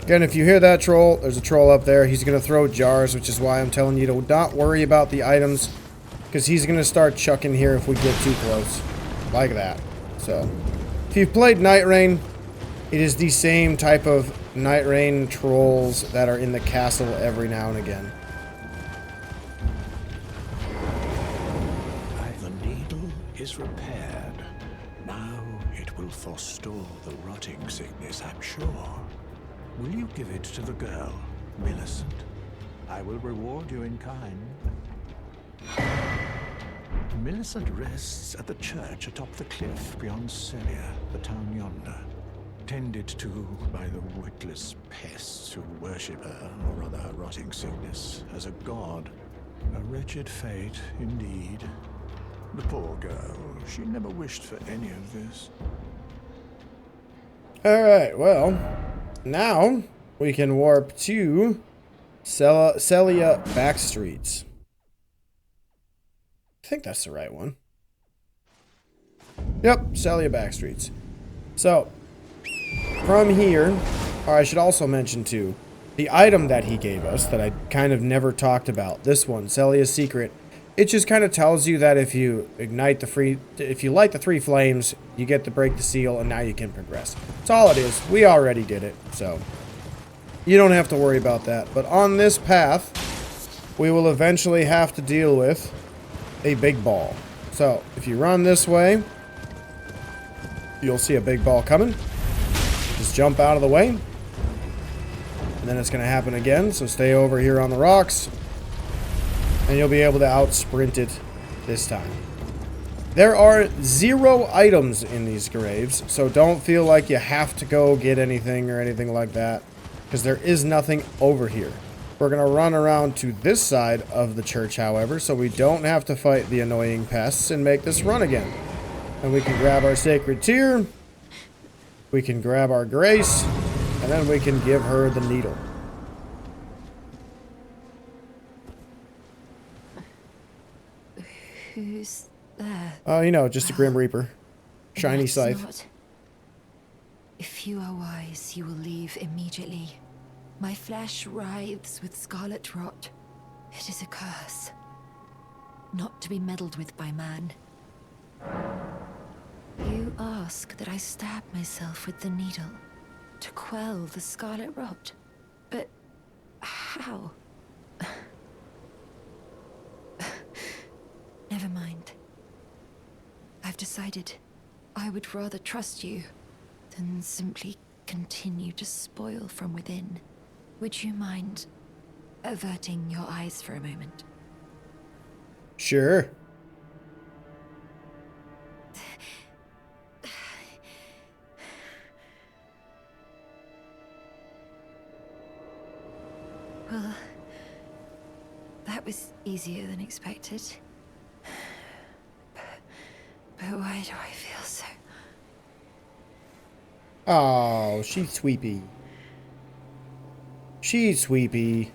Again, if you hear that troll, there's a troll up there. He's going to throw jars, which is why I'm telling you to not worry about the items, because he's going to start chucking here if we get too close. Like that. So, if you've played Night Rain, it is the same type of Night Rain trolls that are in the castle every now and again. The needle is repaired. Now it will forestall the rotting sickness, I'm sure. Will you give it to the girl, Millicent? I will reward you in kind. Millicent rests at the church atop the cliff beyond Sellia, the town yonder, tended to by the witless pests who worship her, or rather her rotting sickness, as a god. A wretched fate, indeed. The poor girl, she never wished for any of this. Alright, well, now we can warp to Sellia Backstreets. I think that's the right one. Yep, Sellia Backstreets. So, from here, or I should also mention too, the item that he gave us that I kind of never talked about, this one, Sellia's Secret, it just kind of tells you that if you light the 3 flames, you get to break the seal, and now you can progress. That's all it is. We already did it, so you don't have to worry about that. But on this path, we will eventually have to deal with a big ball. So if you run this way, you'll see a big ball coming. Just jump out of the way. And then it's going to happen again, so stay over here on the rocks. And you'll be able to out-sprint it this time. There are 0 items in these graves, so don't feel like you have to go get anything or anything like that, because there is nothing over here. We're going to run around to this side of the church, however, so we don't have to fight the annoying pests and make this run again. And we can grab our sacred tear, we can grab our grace, and then we can give her the needle. Who's there? Oh, you know, just a Grim Reaper. Shiny Scythe. Not. If you are wise, you will leave immediately. My flesh writhes with scarlet rot. It is a curse. Not to be meddled with by man. You ask that I stab myself with the needle to quell the scarlet rot. But how? Never mind. I've decided I would rather trust you than simply continue to spoil from within. Would you mind averting your eyes for a moment? Sure. Well, that was easier than expected. But why do I feel so... Oh, she's sweepy. She's sweepy.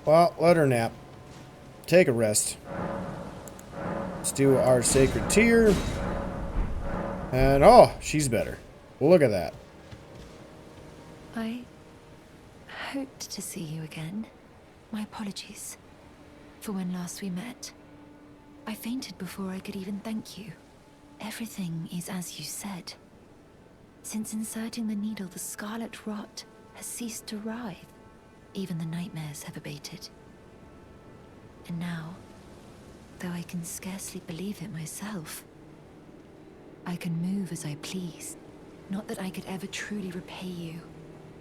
Well, let her nap. Take a rest. Let's do our sacred tear. And, oh, she's better. Look at that. I hoped to see you again. My apologies for when last we met. I fainted before I could even thank you. Everything is as you said. Since inserting the needle, the scarlet rot has ceased to writhe. Even the nightmares have abated. And now, though I can scarcely believe it myself, I can move as I please. Not that I could ever truly repay you,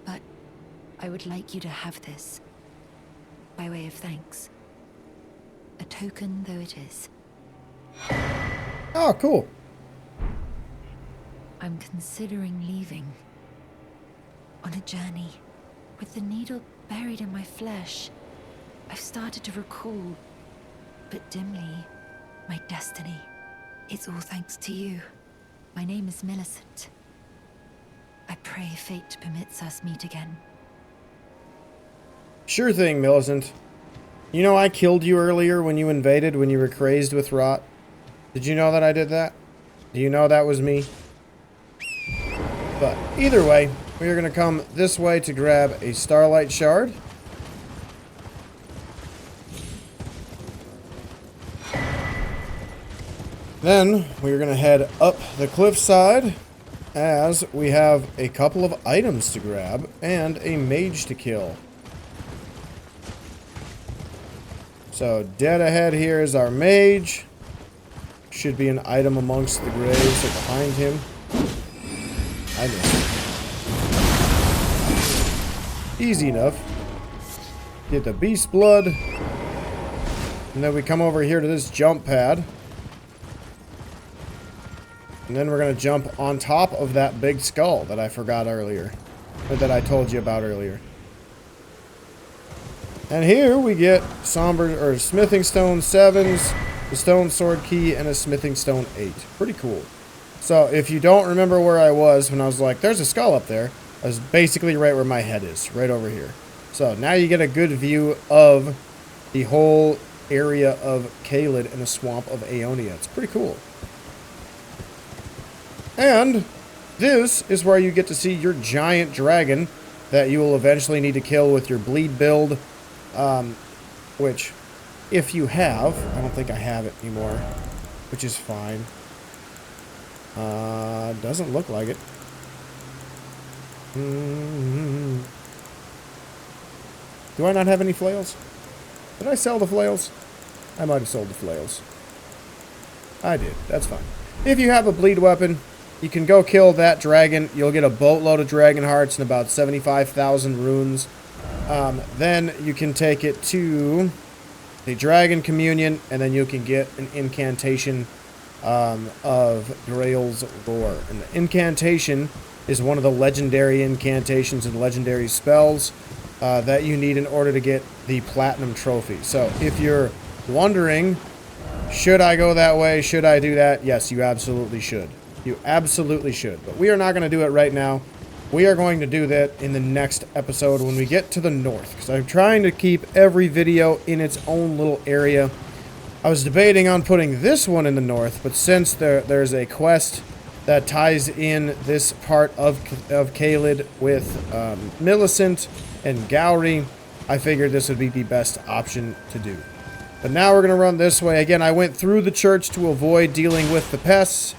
but I would like you to have this, by way of thanks. A token though it is. Oh, cool. I'm considering leaving. On a journey. With the needle buried in my flesh, I've started to recall, but dimly, my destiny. It's all thanks to you. My name is Millicent. I pray fate permits us meet again. Sure thing, Millicent. You know I killed you earlier when you invaded, when you were crazed with rot? Did you know that I did that? Do you know that was me? But either way, we are going to come this way to grab a Starlight Shard. Then we are going to head up the cliffside as we have a couple of items to grab and a mage to kill. So dead ahead here is our mage. Should be an item amongst the graves or behind him. I missed it. Easy enough. Get the beast blood. And then we come over here to this jump pad. And then we're going to jump on top of that big skull that I forgot earlier. Or that I told you about earlier. And here we get Somber, or Smithing Stone 7s, the Stone Sword Key, and a Smithing Stone 8. Pretty cool. So if you don't remember where I was when I was like, there's a skull up there, I was basically right where my head is, right over here. So now you get a good view of the whole area of Caelid in the swamp of Aeonia. It's pretty cool. And this is where you get to see your giant dragon that you will eventually need to kill with your bleed build, which if you have. I don't think I have it anymore, which is fine. Doesn't look like it. Do I not have any flails? Did I sell the flails? I might have sold the flails. I did. That's fine. If you have a bleed weapon, you can go kill that dragon. You'll get a boatload of dragon hearts and about 75,000 runes. Then you can take it to the dragon communion, and then you can get an incantation of Grail's Roar. And the incantation is one of the legendary incantations and legendary spells that you need in order to get the platinum trophy. So if you're wondering, should I go that way? Should I do that? Yes, you absolutely should. You absolutely should. But we are not going to do it right now. We are going to do that in the next episode when we get to the north, because I'm trying to keep every video in its own little area. I was debating on putting this one in the north, but since there's a quest that ties in this part of Caelid with Millicent and Gowry, I figured this would be the best option to do. But now we're going to run this way. Again, I went through the church to avoid dealing with the pests.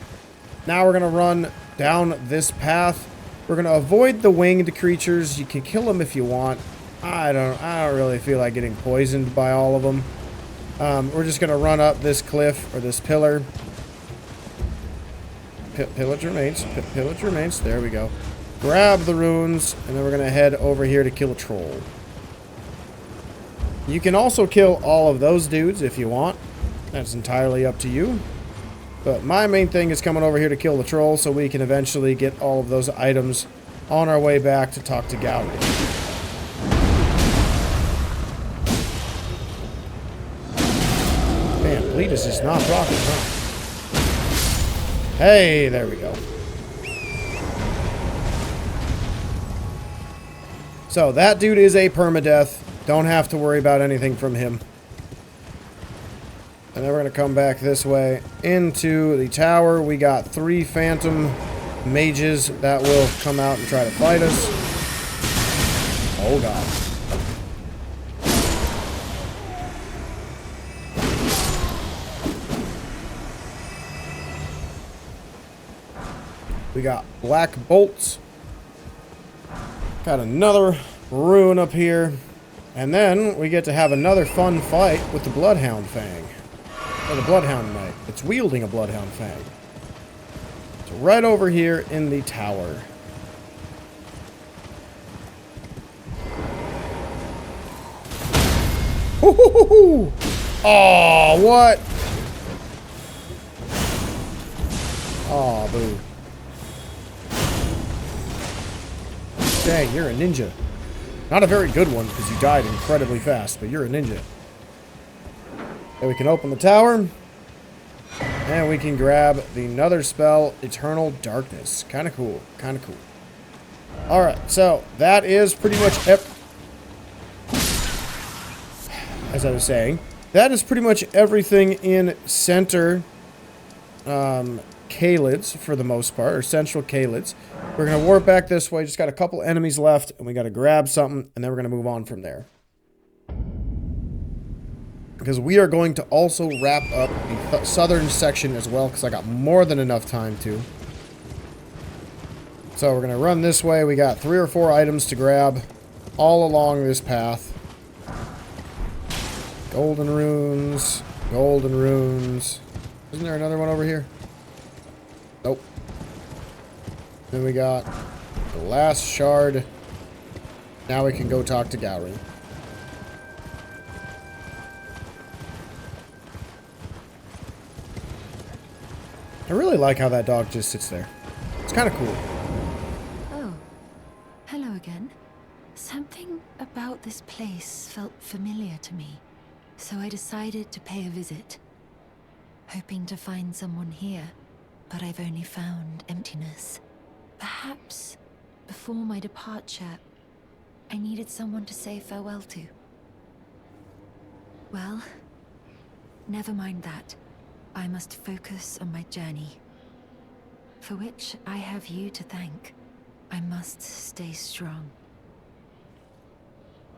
Now we're going to run down this path. We're going to avoid the winged creatures. You can kill them if you want. I don't really feel like getting poisoned by all of them. We're just going to run up this cliff, or this pillar. Pillage remains. Pillage remains. There we go. Grab the runes, and then we're going to head over here to kill a troll. You can also kill all of those dudes if you want. That's entirely up to you. But my main thing is coming over here to kill the troll so we can eventually get all of those items on our way back to talk to Gowry. Man, bleed is just not rocking, huh? Hey, there we go. So that dude is a permadeath. Don't have to worry about anything from him. And then we're going to come back this way into the tower. We got 3 phantom mages that will come out and try to fight us. Oh, God. We got black bolts. Got another rune up here. And then we get to have another fun fight with the Bloodhound Fang. Or the Bloodhound Knight. It's wielding a Bloodhound Fang. So right over here in the tower. Hoo-hoo-hoo-hoo! Oh, what? Oh, boo. Dang, you're a ninja. Not a very good one, because you died incredibly fast, but you're a ninja. And we can open the tower. And we can grab the another spell, Eternal Darkness. Kind of cool. Kind of cool. Alright, so that is pretty much... As I was saying, that is pretty much everything in Center Caelids, for the most part, or Central Caelids. We're going to warp back this way. Just got a couple enemies left, and we got to grab something, and then we're going to move on from there. Because we are going to also wrap up the southern section as well, because I got more than enough time to. So we're going to run this way. We got 3 or 4 items to grab all along this path. Golden runes. Golden runes. Isn't there another one over here? Nope. Then we got the last shard. Now we can go talk to Gowry. I really like how that dog just sits there. It's kind of cool. Oh, hello again. Something about this place felt familiar to me, so I decided to pay a visit. Hoping to find someone here, but I've only found emptiness. Perhaps, before my departure, I needed someone to say farewell to. Well, never mind that. I must focus on my journey, for which I have you to thank. I must stay strong.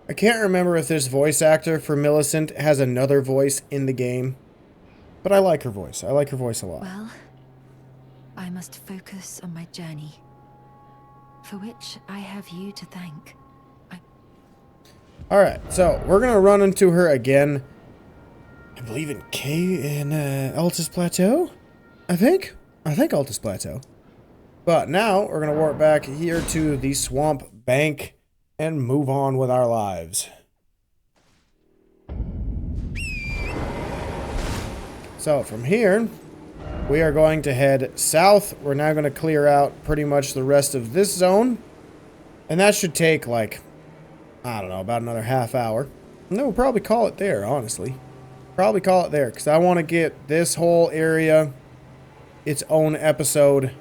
I can't remember if this voice actor for Millicent has another voice in the game, but I like her voice. I like her voice a lot. Well, I must focus on my journey, for which I have you to thank. Alright, so we're going to run into her again. I believe in Altus Plateau? I think Altus Plateau. But now we're going to warp back here to the Swamp Bank and move on with our lives. So from here, we are going to head south. We're now going to clear out pretty much the rest of this zone. And that should take, like, I don't know, about another half hour. And then we'll probably call it there, honestly. Probably call it there, because I want to get this whole area its own episode.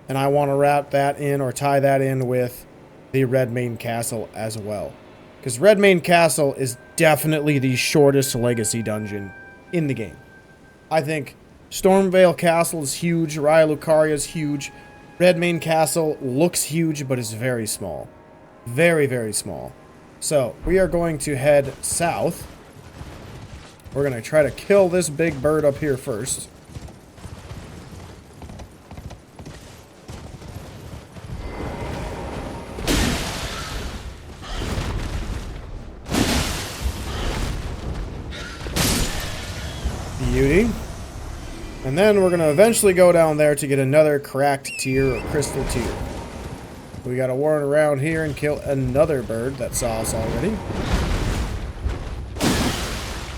And I want to wrap that in, or tie that in with the Redmane Castle as well. Because Redmane Castle is definitely the shortest legacy dungeon in the game. I think Stormvale Castle is huge, Raya Lucaria is huge. Redmane Castle looks huge, but is very small. Very, very small. So, we are going to head south. We're going to try to kill this big bird up here first. Beauty. And then we're going to eventually go down there to get another cracked tier or crystal tier. We got to run around here and kill another bird that saw us already.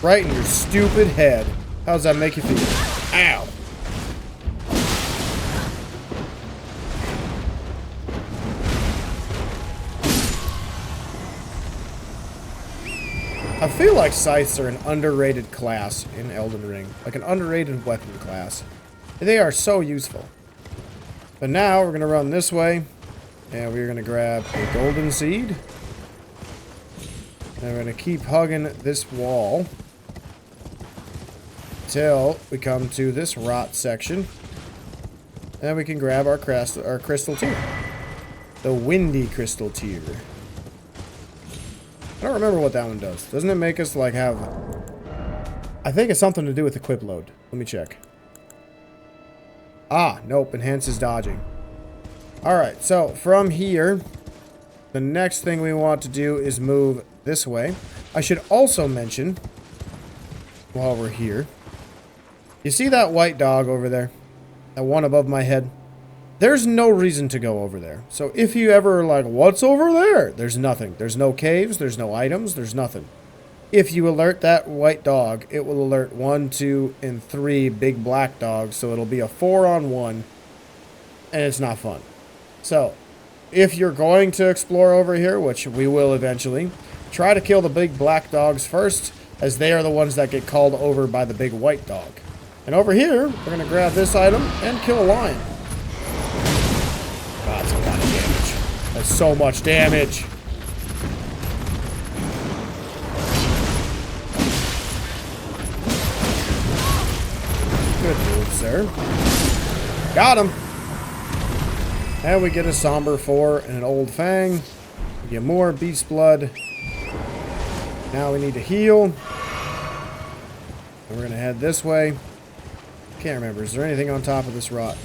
Right in your stupid head. How does that make you feel? Ow. I feel like scythes are an underrated class in Elden Ring. Like an underrated weapon class. They are so useful. But now we're going to run this way. And we're going to grab a golden seed. And we're going to keep hugging this wall. Until we come to this rot section. And then we can grab our crystal tier. The windy crystal tier. I don't remember what that one does. Doesn't it make us, like, have... I think it's something to do with equip load. Let me check. Ah, nope. Enhances dodging. Alright, so from here, the next thing we want to do is move this way. I should also mention, while we're here, you see that white dog over there? That one above my head? There's no reason to go over there. So if you ever are like, what's over there? There's nothing. There's no caves. There's no items. There's nothing. If you alert that white dog, it will alert 1, 2, and 3 big black dogs. So it'll be a 4-on-1. And it's not fun. So if you're going to explore over here, which we will eventually, try to kill the big black dogs first, as they are the ones that get called over by the big white dog. And over here, we're going to grab this item and kill a lion. God, that's a lot of damage. That's so much damage. Good move, sir. Got him. And we get a Somber 4 and an Old Fang. We get more Beast Blood. Now we need to heal. And we're going to head this way. Can't remember. Is there anything on top of this rot?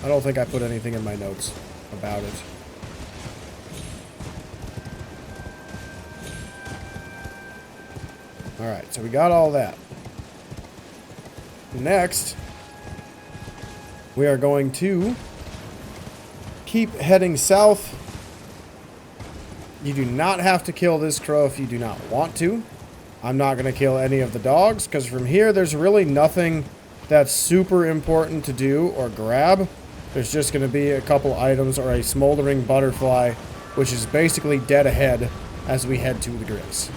I don't think I put anything in my notes about it. Alright, so we got all that. Next, we are going to keep heading south. You do not have to kill this crow if you do not want to. I'm not going to kill any of the dogs, because from here there's really nothing that's super important to do or grab. There's just going to be a couple items or a smoldering butterfly, which is basically dead ahead as we head to the grace.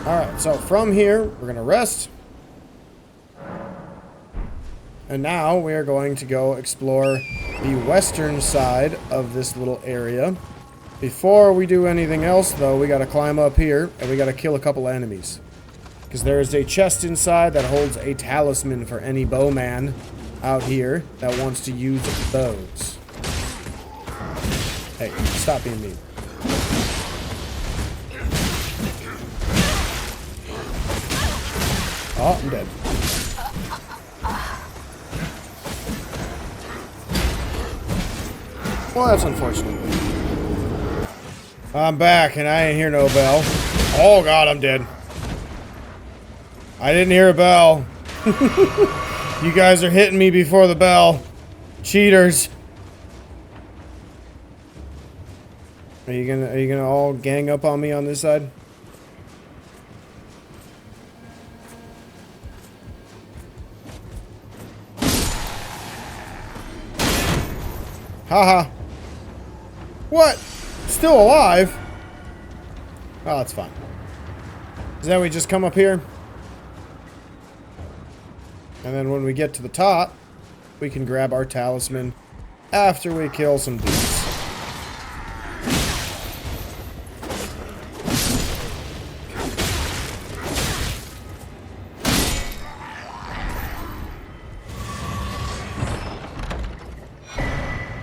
Alright, so from here, we're going to rest. And now we are going to go explore the western side of this little area. Before we do anything else, though, we gotta climb up here, and we gotta kill a couple enemies. Because there is a chest inside that holds a talisman for any bowman out here that wants to use bows. Hey, stop being mean. Oh, I'm dead. Well, that's unfortunate. I'm back, and I ain't hear no bell. Oh, God, I'm dead. I didn't hear a bell. You guys are hitting me before the bell. Cheaters. Are you gonna all gang up on me on this side? Haha. What? Still alive? Oh, that's fine. So then we just come up here. And then when we get to the top, we can grab our talisman after we kill some dudes.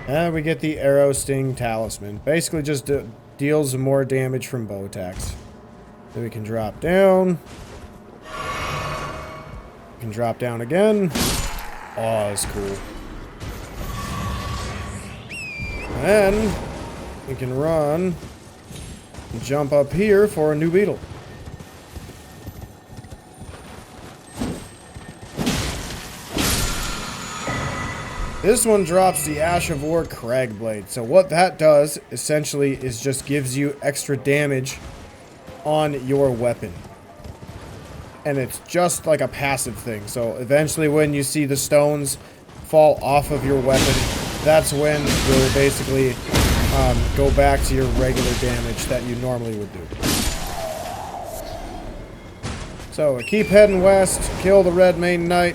And we get the Arrow Sting Talisman. Basically just deals more damage from bow attacks. Then we can drop down. We can drop down again. Oh, that's cool. And then we can run and jump up here for a new beetle. This one drops the Ash of War Cragblade. So what that does, essentially, is just gives you extra damage on your weapon. And it's just like a passive thing. So eventually when you see the stones fall off of your weapon, that's when you'll basically go back to your regular damage that you normally would do. So we keep heading west, kill the Redmane Knight.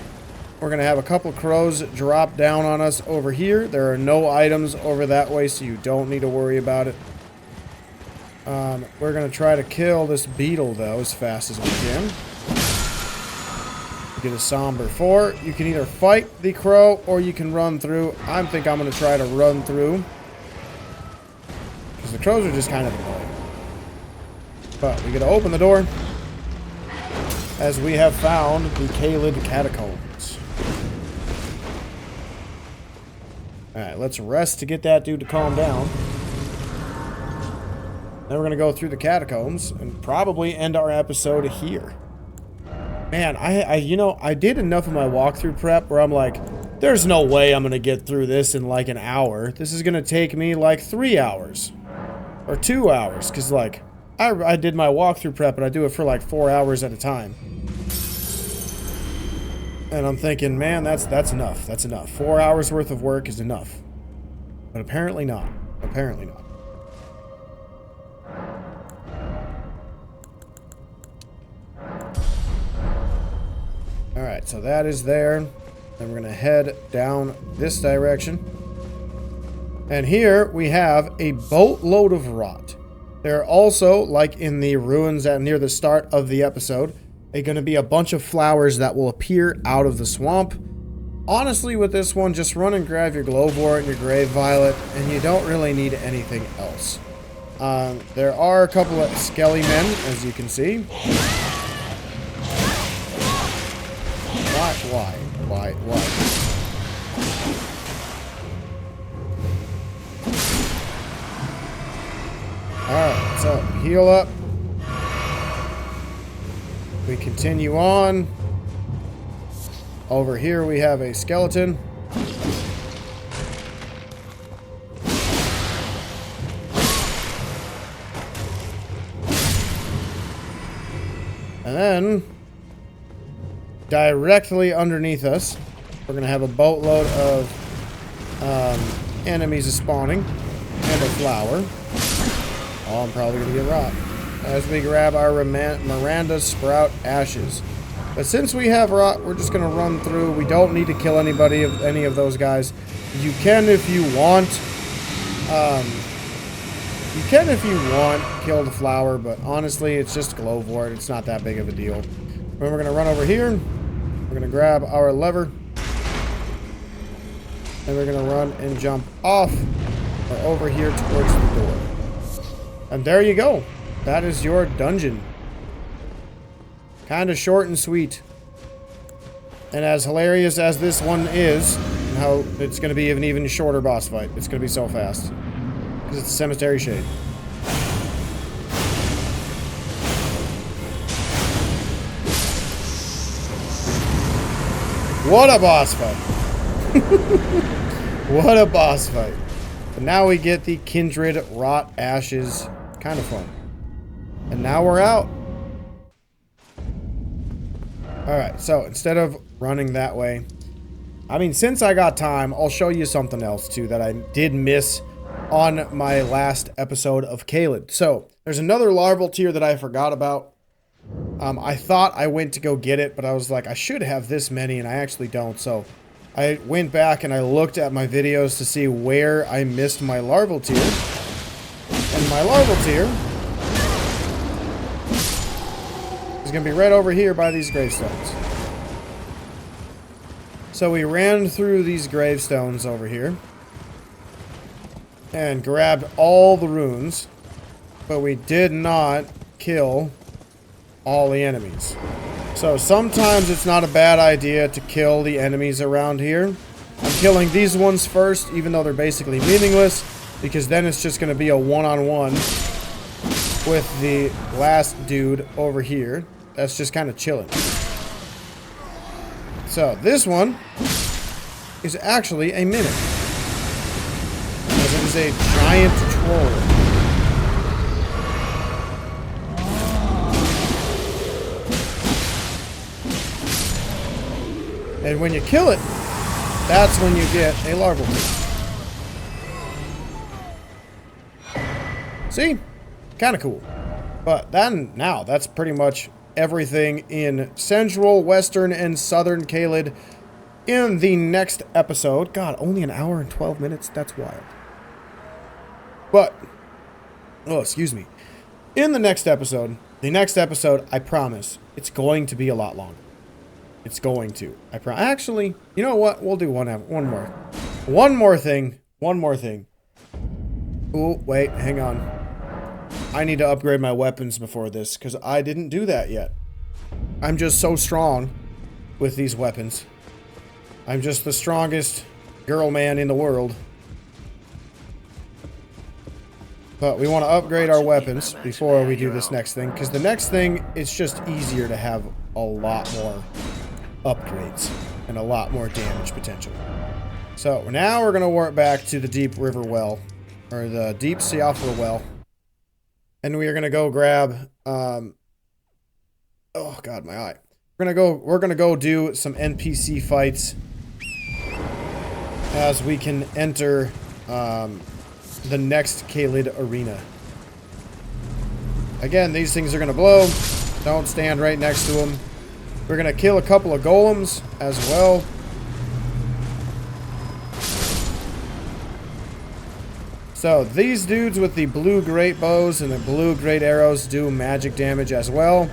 We're going to have a couple crows drop down on us over here. There are no items over that way, so you don't need to worry about it. We're going to try to kill this beetle, though, as fast as we can. Get a Somber 4. You can either fight the crow, or you can run through. I think I'm going to try to run through. Because the crows are just kind of annoying. But we got to open the door. As we have found the Caelid Catacombs. Alright, let's rest to get that dude to calm down. Then we're going to go through the catacombs and probably end our episode here. Man, I did enough of my walkthrough prep where I'm like, there's no way I'm going to get through this in like an hour. This is going to take me like 3 hours. Or 2 hours. Because like, I did my walkthrough prep and I do it for like 4 hours at a time. And I'm thinking, man, that's enough. That's enough. 4 hours worth of work is enough. But apparently not. Apparently not. Alright, so that is there. Then we're going to head down this direction. And here we have a boatload of rot. There are also, like in the ruins near the start of the episode, going to be a bunch of flowers that will appear out of the swamp. Honestly, with this one, just run and grab your Glowwort and your Grave Violet, and you don't really need anything else. There are a couple of skelly men, as you can see. Why? Alright, so heal up. We continue on. Over here we have a skeleton. And then, directly underneath us, we're going to have a boatload of enemies spawning and a flower. Oh, I'm probably going to get rot. As we grab our Miranda Sprout Ashes. But since we have rot, we're just going to run through. We don't need to kill any of those guys. You can if you want. You can, if you want, kill the flower, but honestly, it's just Glowwort. It's not that big of a deal. And we're going to run over here. We're going to grab our lever. And we're going to run and jump off or over here towards the door. And there you go. That is your dungeon. Kind of short and sweet. And as hilarious as this one is, how it's going to be an even shorter boss fight. It's going to be so fast. Because it's a Cemetery Shade. What a boss fight. What a boss fight. But now we get the Kindred Rot Ashes. Kind of fun. And now we're out. Alright, so instead of running that way, I mean, since I got time, I'll show you something else too that I did miss on my last episode of Caelid. So, there's another larval tier that I forgot about. I thought I went to go get it, but I was like, I should have this many, and I actually don't. So, I went back and I looked at my videos to see where I missed my larval tier. And my larval tier is going to be right over here by these gravestones. So we ran through these gravestones over here and grabbed all the runes, but we did not kill all the enemies. So sometimes it's not a bad idea to kill the enemies around here. I'm killing these ones first, even though they're basically meaningless, because then it's just going to be a one-on-one with the last dude over here. That's just kind of chilling. So this one is actually a mimic. It is a giant troll. And when you kill it, that's when you get a larval tier. See? Kind of cool. But then, now, that's pretty much everything in Central, Western, and Southern Caelid. In the next episode, God, only an hour and 12 minutes? That's wild. But, oh, excuse me. In the next episode, I promise, it's going to be a lot longer. It's going to. Actually, you know what? We'll do one more thing. Oh, wait, hang on. I need to upgrade my weapons before this, because I didn't do that yet. I'm just so strong with these weapons. I'm just the strongest girl man in the world. But we want to upgrade our weapons before we do this next thing, because the next thing, it's just easier to have a lot more upgrades and a lot more damage potential. So now we're going to warp back to the Deep River Well, or the Deep Siofra Well. And we are gonna go grab oh god, my eye. We're gonna go do some NPC fights as we can enter the next Caelid arena. Again, these things are gonna blow. Don't stand right next to them. We're gonna kill a couple of golems as well. So, these dudes with the blue great bows and the blue great arrows do magic damage as well.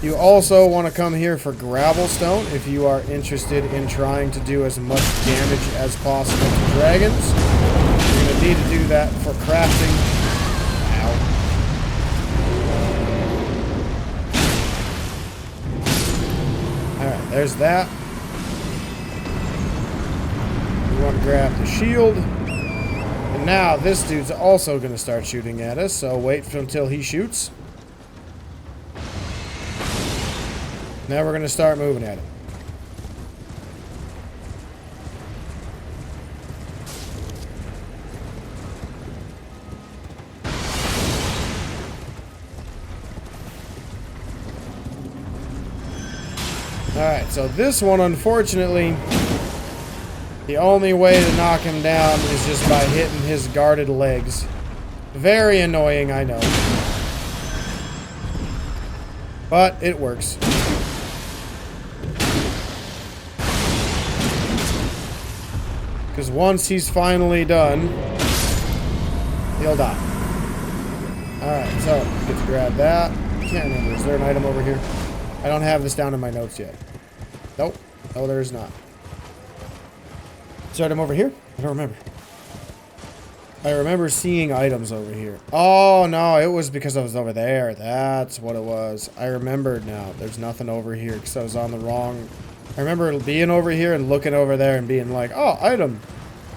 You also want to come here for Gravelstone if you are interested in trying to do as much damage as possible to dragons. You're going to need to do that for crafting. Ow. Alright, there's that. We want to grab the shield. And now this dude's also going to start shooting at us, so wait until he shoots. Now we're going to start moving at it. Alright, so this one, unfortunately, the only way to knock him down is just by hitting his guarded legs. Very annoying, I know. But it works. Because once he's finally done, he'll die. Alright, so get to grab that. Can't remember. Is there an item over here? I don't have this down in my notes yet. Nope. No, there is not. Is there an item over here? I don't remember. I remember seeing items over here. Oh, no. It was because I was over there. That's what it was. I remembered now. There's nothing over here because I was on the wrong... I remember being over here and looking over there and being like, oh, item.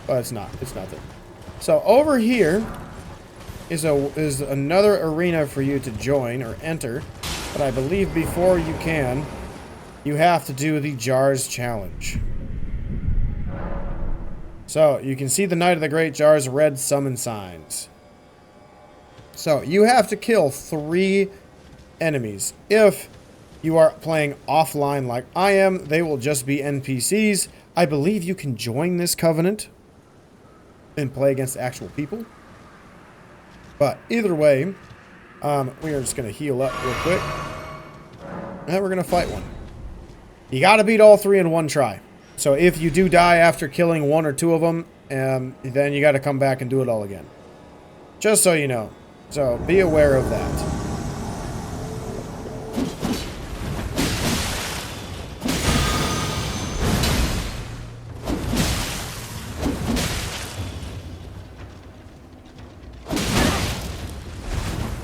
But it's not. It's nothing. So over here is another arena for you to join or enter. But I believe before you can, you have to do the Jars Challenge. So, you can see the Knight of the Great Jar's red summon signs. So, you have to kill 3 enemies. If you are playing offline like I am, they will just be NPCs. I believe you can join this covenant and play against actual people. But either way, we are just going to heal up real quick. And we're going to fight one. You got to beat all 3 in one try. So if you do die after killing 1 or 2 of them, then you got to come back and do it all again. Just so you know. So be aware of that.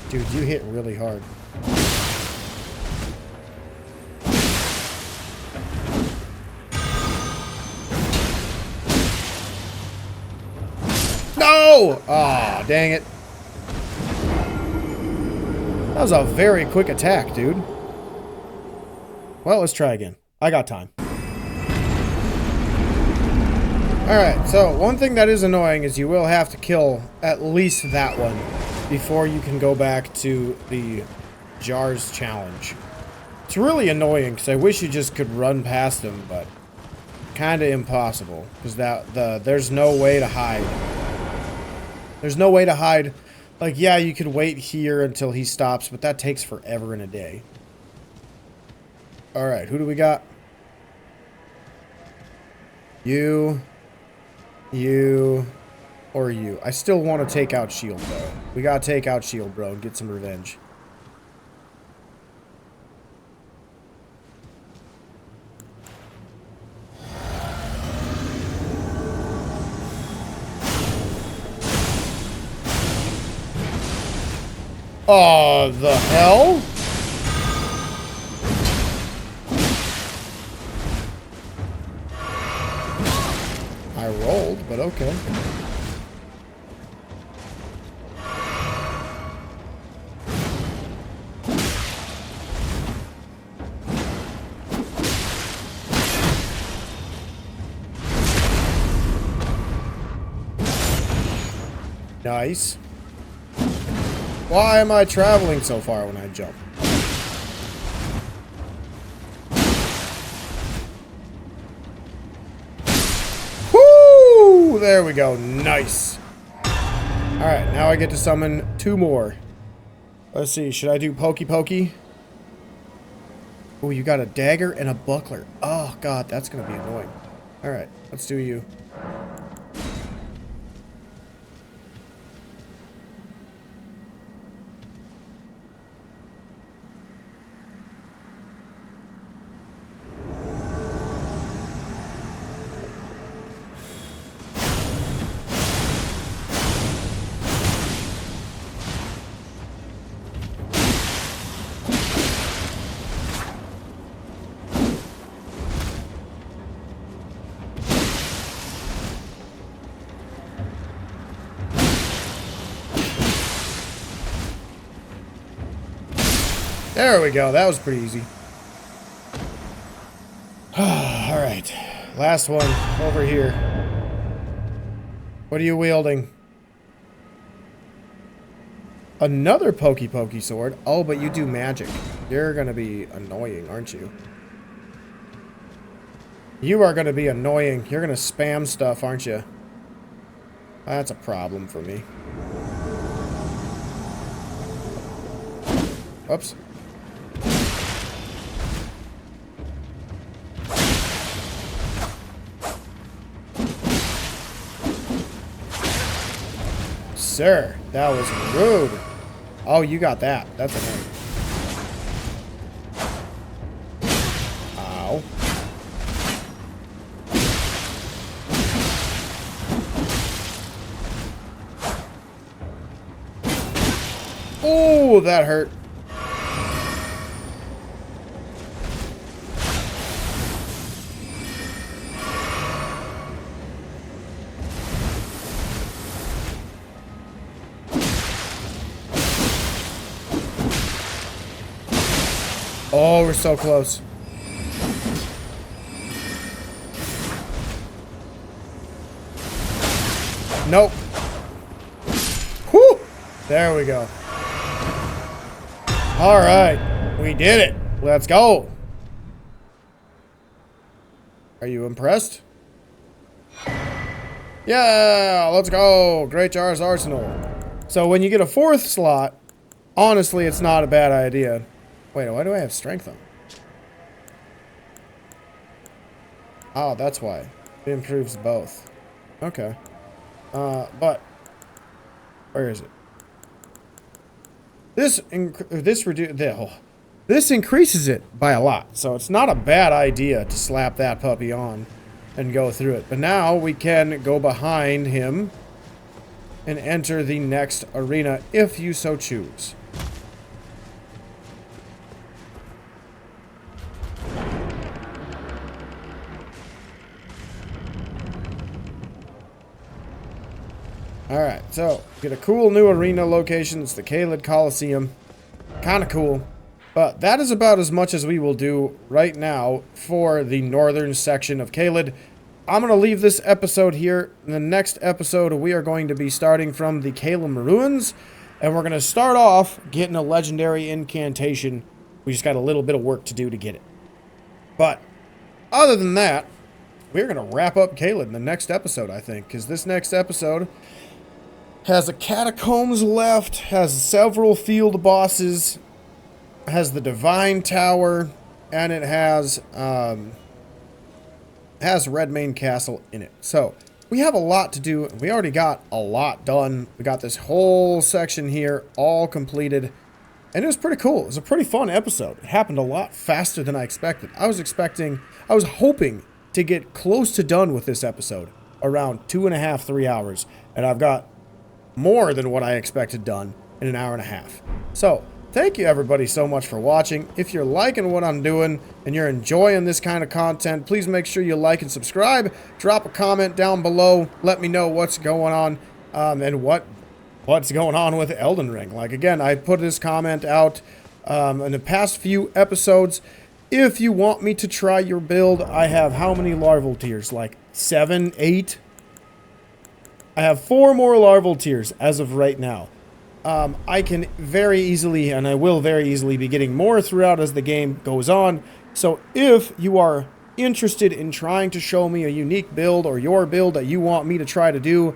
Dude, you hit really hard. No! Aw, dang it. That was a very quick attack, dude. Well, let's try again. I got time. Alright, so one thing that is annoying is you will have to kill at least that one before you can go back to the Jars Challenge. It's really annoying because I wish you just could run past him, but kind of impossible because there's no way to hide. There's no way to hide. Like, yeah, you could wait here until he stops, but that takes forever and a day. Alright, who do we got? You, or you. I still want to take out Shield, though. We gotta take out Shield, bro, and get some revenge. Oh, the hell? I rolled, but okay. Nice. Why am I traveling so far when I jump? Woo! There we go. Nice. Alright, now I get to summon 2 more. Let's see. Should I do Pokey Pokey? Oh, you got a dagger and a buckler. Oh, God. That's going to be annoying. Alright, let's do you. There we go. That was pretty easy. Alright. Last one over here. What are you wielding? Another Pokey Pokey sword? Oh, but you do magic. You're gonna be annoying, aren't you? You are gonna be annoying. You're gonna spam stuff, aren't you? That's a problem for me. Oops. Sir, that was rude. Oh, you got that. That's annoying. Ow. Oh, that hurt. Oh, we're so close. Nope. Whew. There we go. All right. We did it. Let's go. Are you impressed? Yeah, let's go. Great Jar's Arsenal. So when you get a 4th slot, honestly, it's not a bad idea. Wait, why do I have strength on? Oh, that's why. It improves both. Okay. But where is it? This increases it by a lot, so it's not a bad idea to slap that puppy on and go through it. But now we can go behind him and enter the next arena if you so choose. Alright, so get a cool new arena location. It's the Caelid Coliseum. Kind of cool. But that is about as much as we will do right now for the northern section of Caelid. I'm going to leave this episode here. In the next episode, we are going to be starting from the Caelid Ruins. And we're going to start off getting a legendary incantation. We just got a little bit of work to do to get it. But other than that, we're going to wrap up Caelid in the next episode, I think. Because this next episode has the catacombs left, has several field bosses, has the divine tower, and it has Redmane Castle in it. So we have a lot to do. We already got a lot done. We got this whole section here all completed, and it was pretty cool. It was a pretty fun episode. It happened a lot faster than I expected. I was hoping to get close to done with this episode around 2.5, 3 hours, and I've got more than what I expected done in an hour and a half. So thank you everybody so much for watching. If you're liking what I'm doing and you're enjoying this kind of content, please make sure you like and subscribe. Drop a comment down below. Let me know what's going on and what's going on with Elden Ring. Like, again, I put this comment out in the past few episodes. If you want me to try your build, I have how many larval tiers? Like 7, 8? I have 4 more larval tiers as of right now. I can very easily, and I will very easily, be getting more throughout as the game goes on. So if you are interested in trying to show me a unique build or your build that you want me to try to do,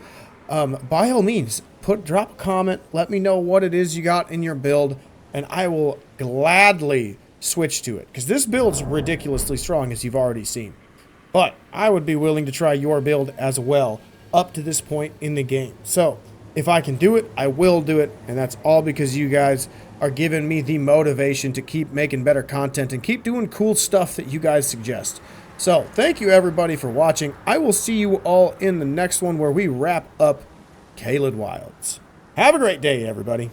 by all means, drop a comment. Let me know what it is you got in your build, and I will gladly switch to it. Because this build's ridiculously strong, as you've already seen. But I would be willing to try your build as well up to this point in the game. So if I can do it, I will do it, and that's all because you guys are giving me the motivation to keep making better content and keep doing cool stuff that you guys suggest. So thank you everybody for watching. I will see you all in the next one where we wrap up Caelid Wilds. Have a great day, everybody.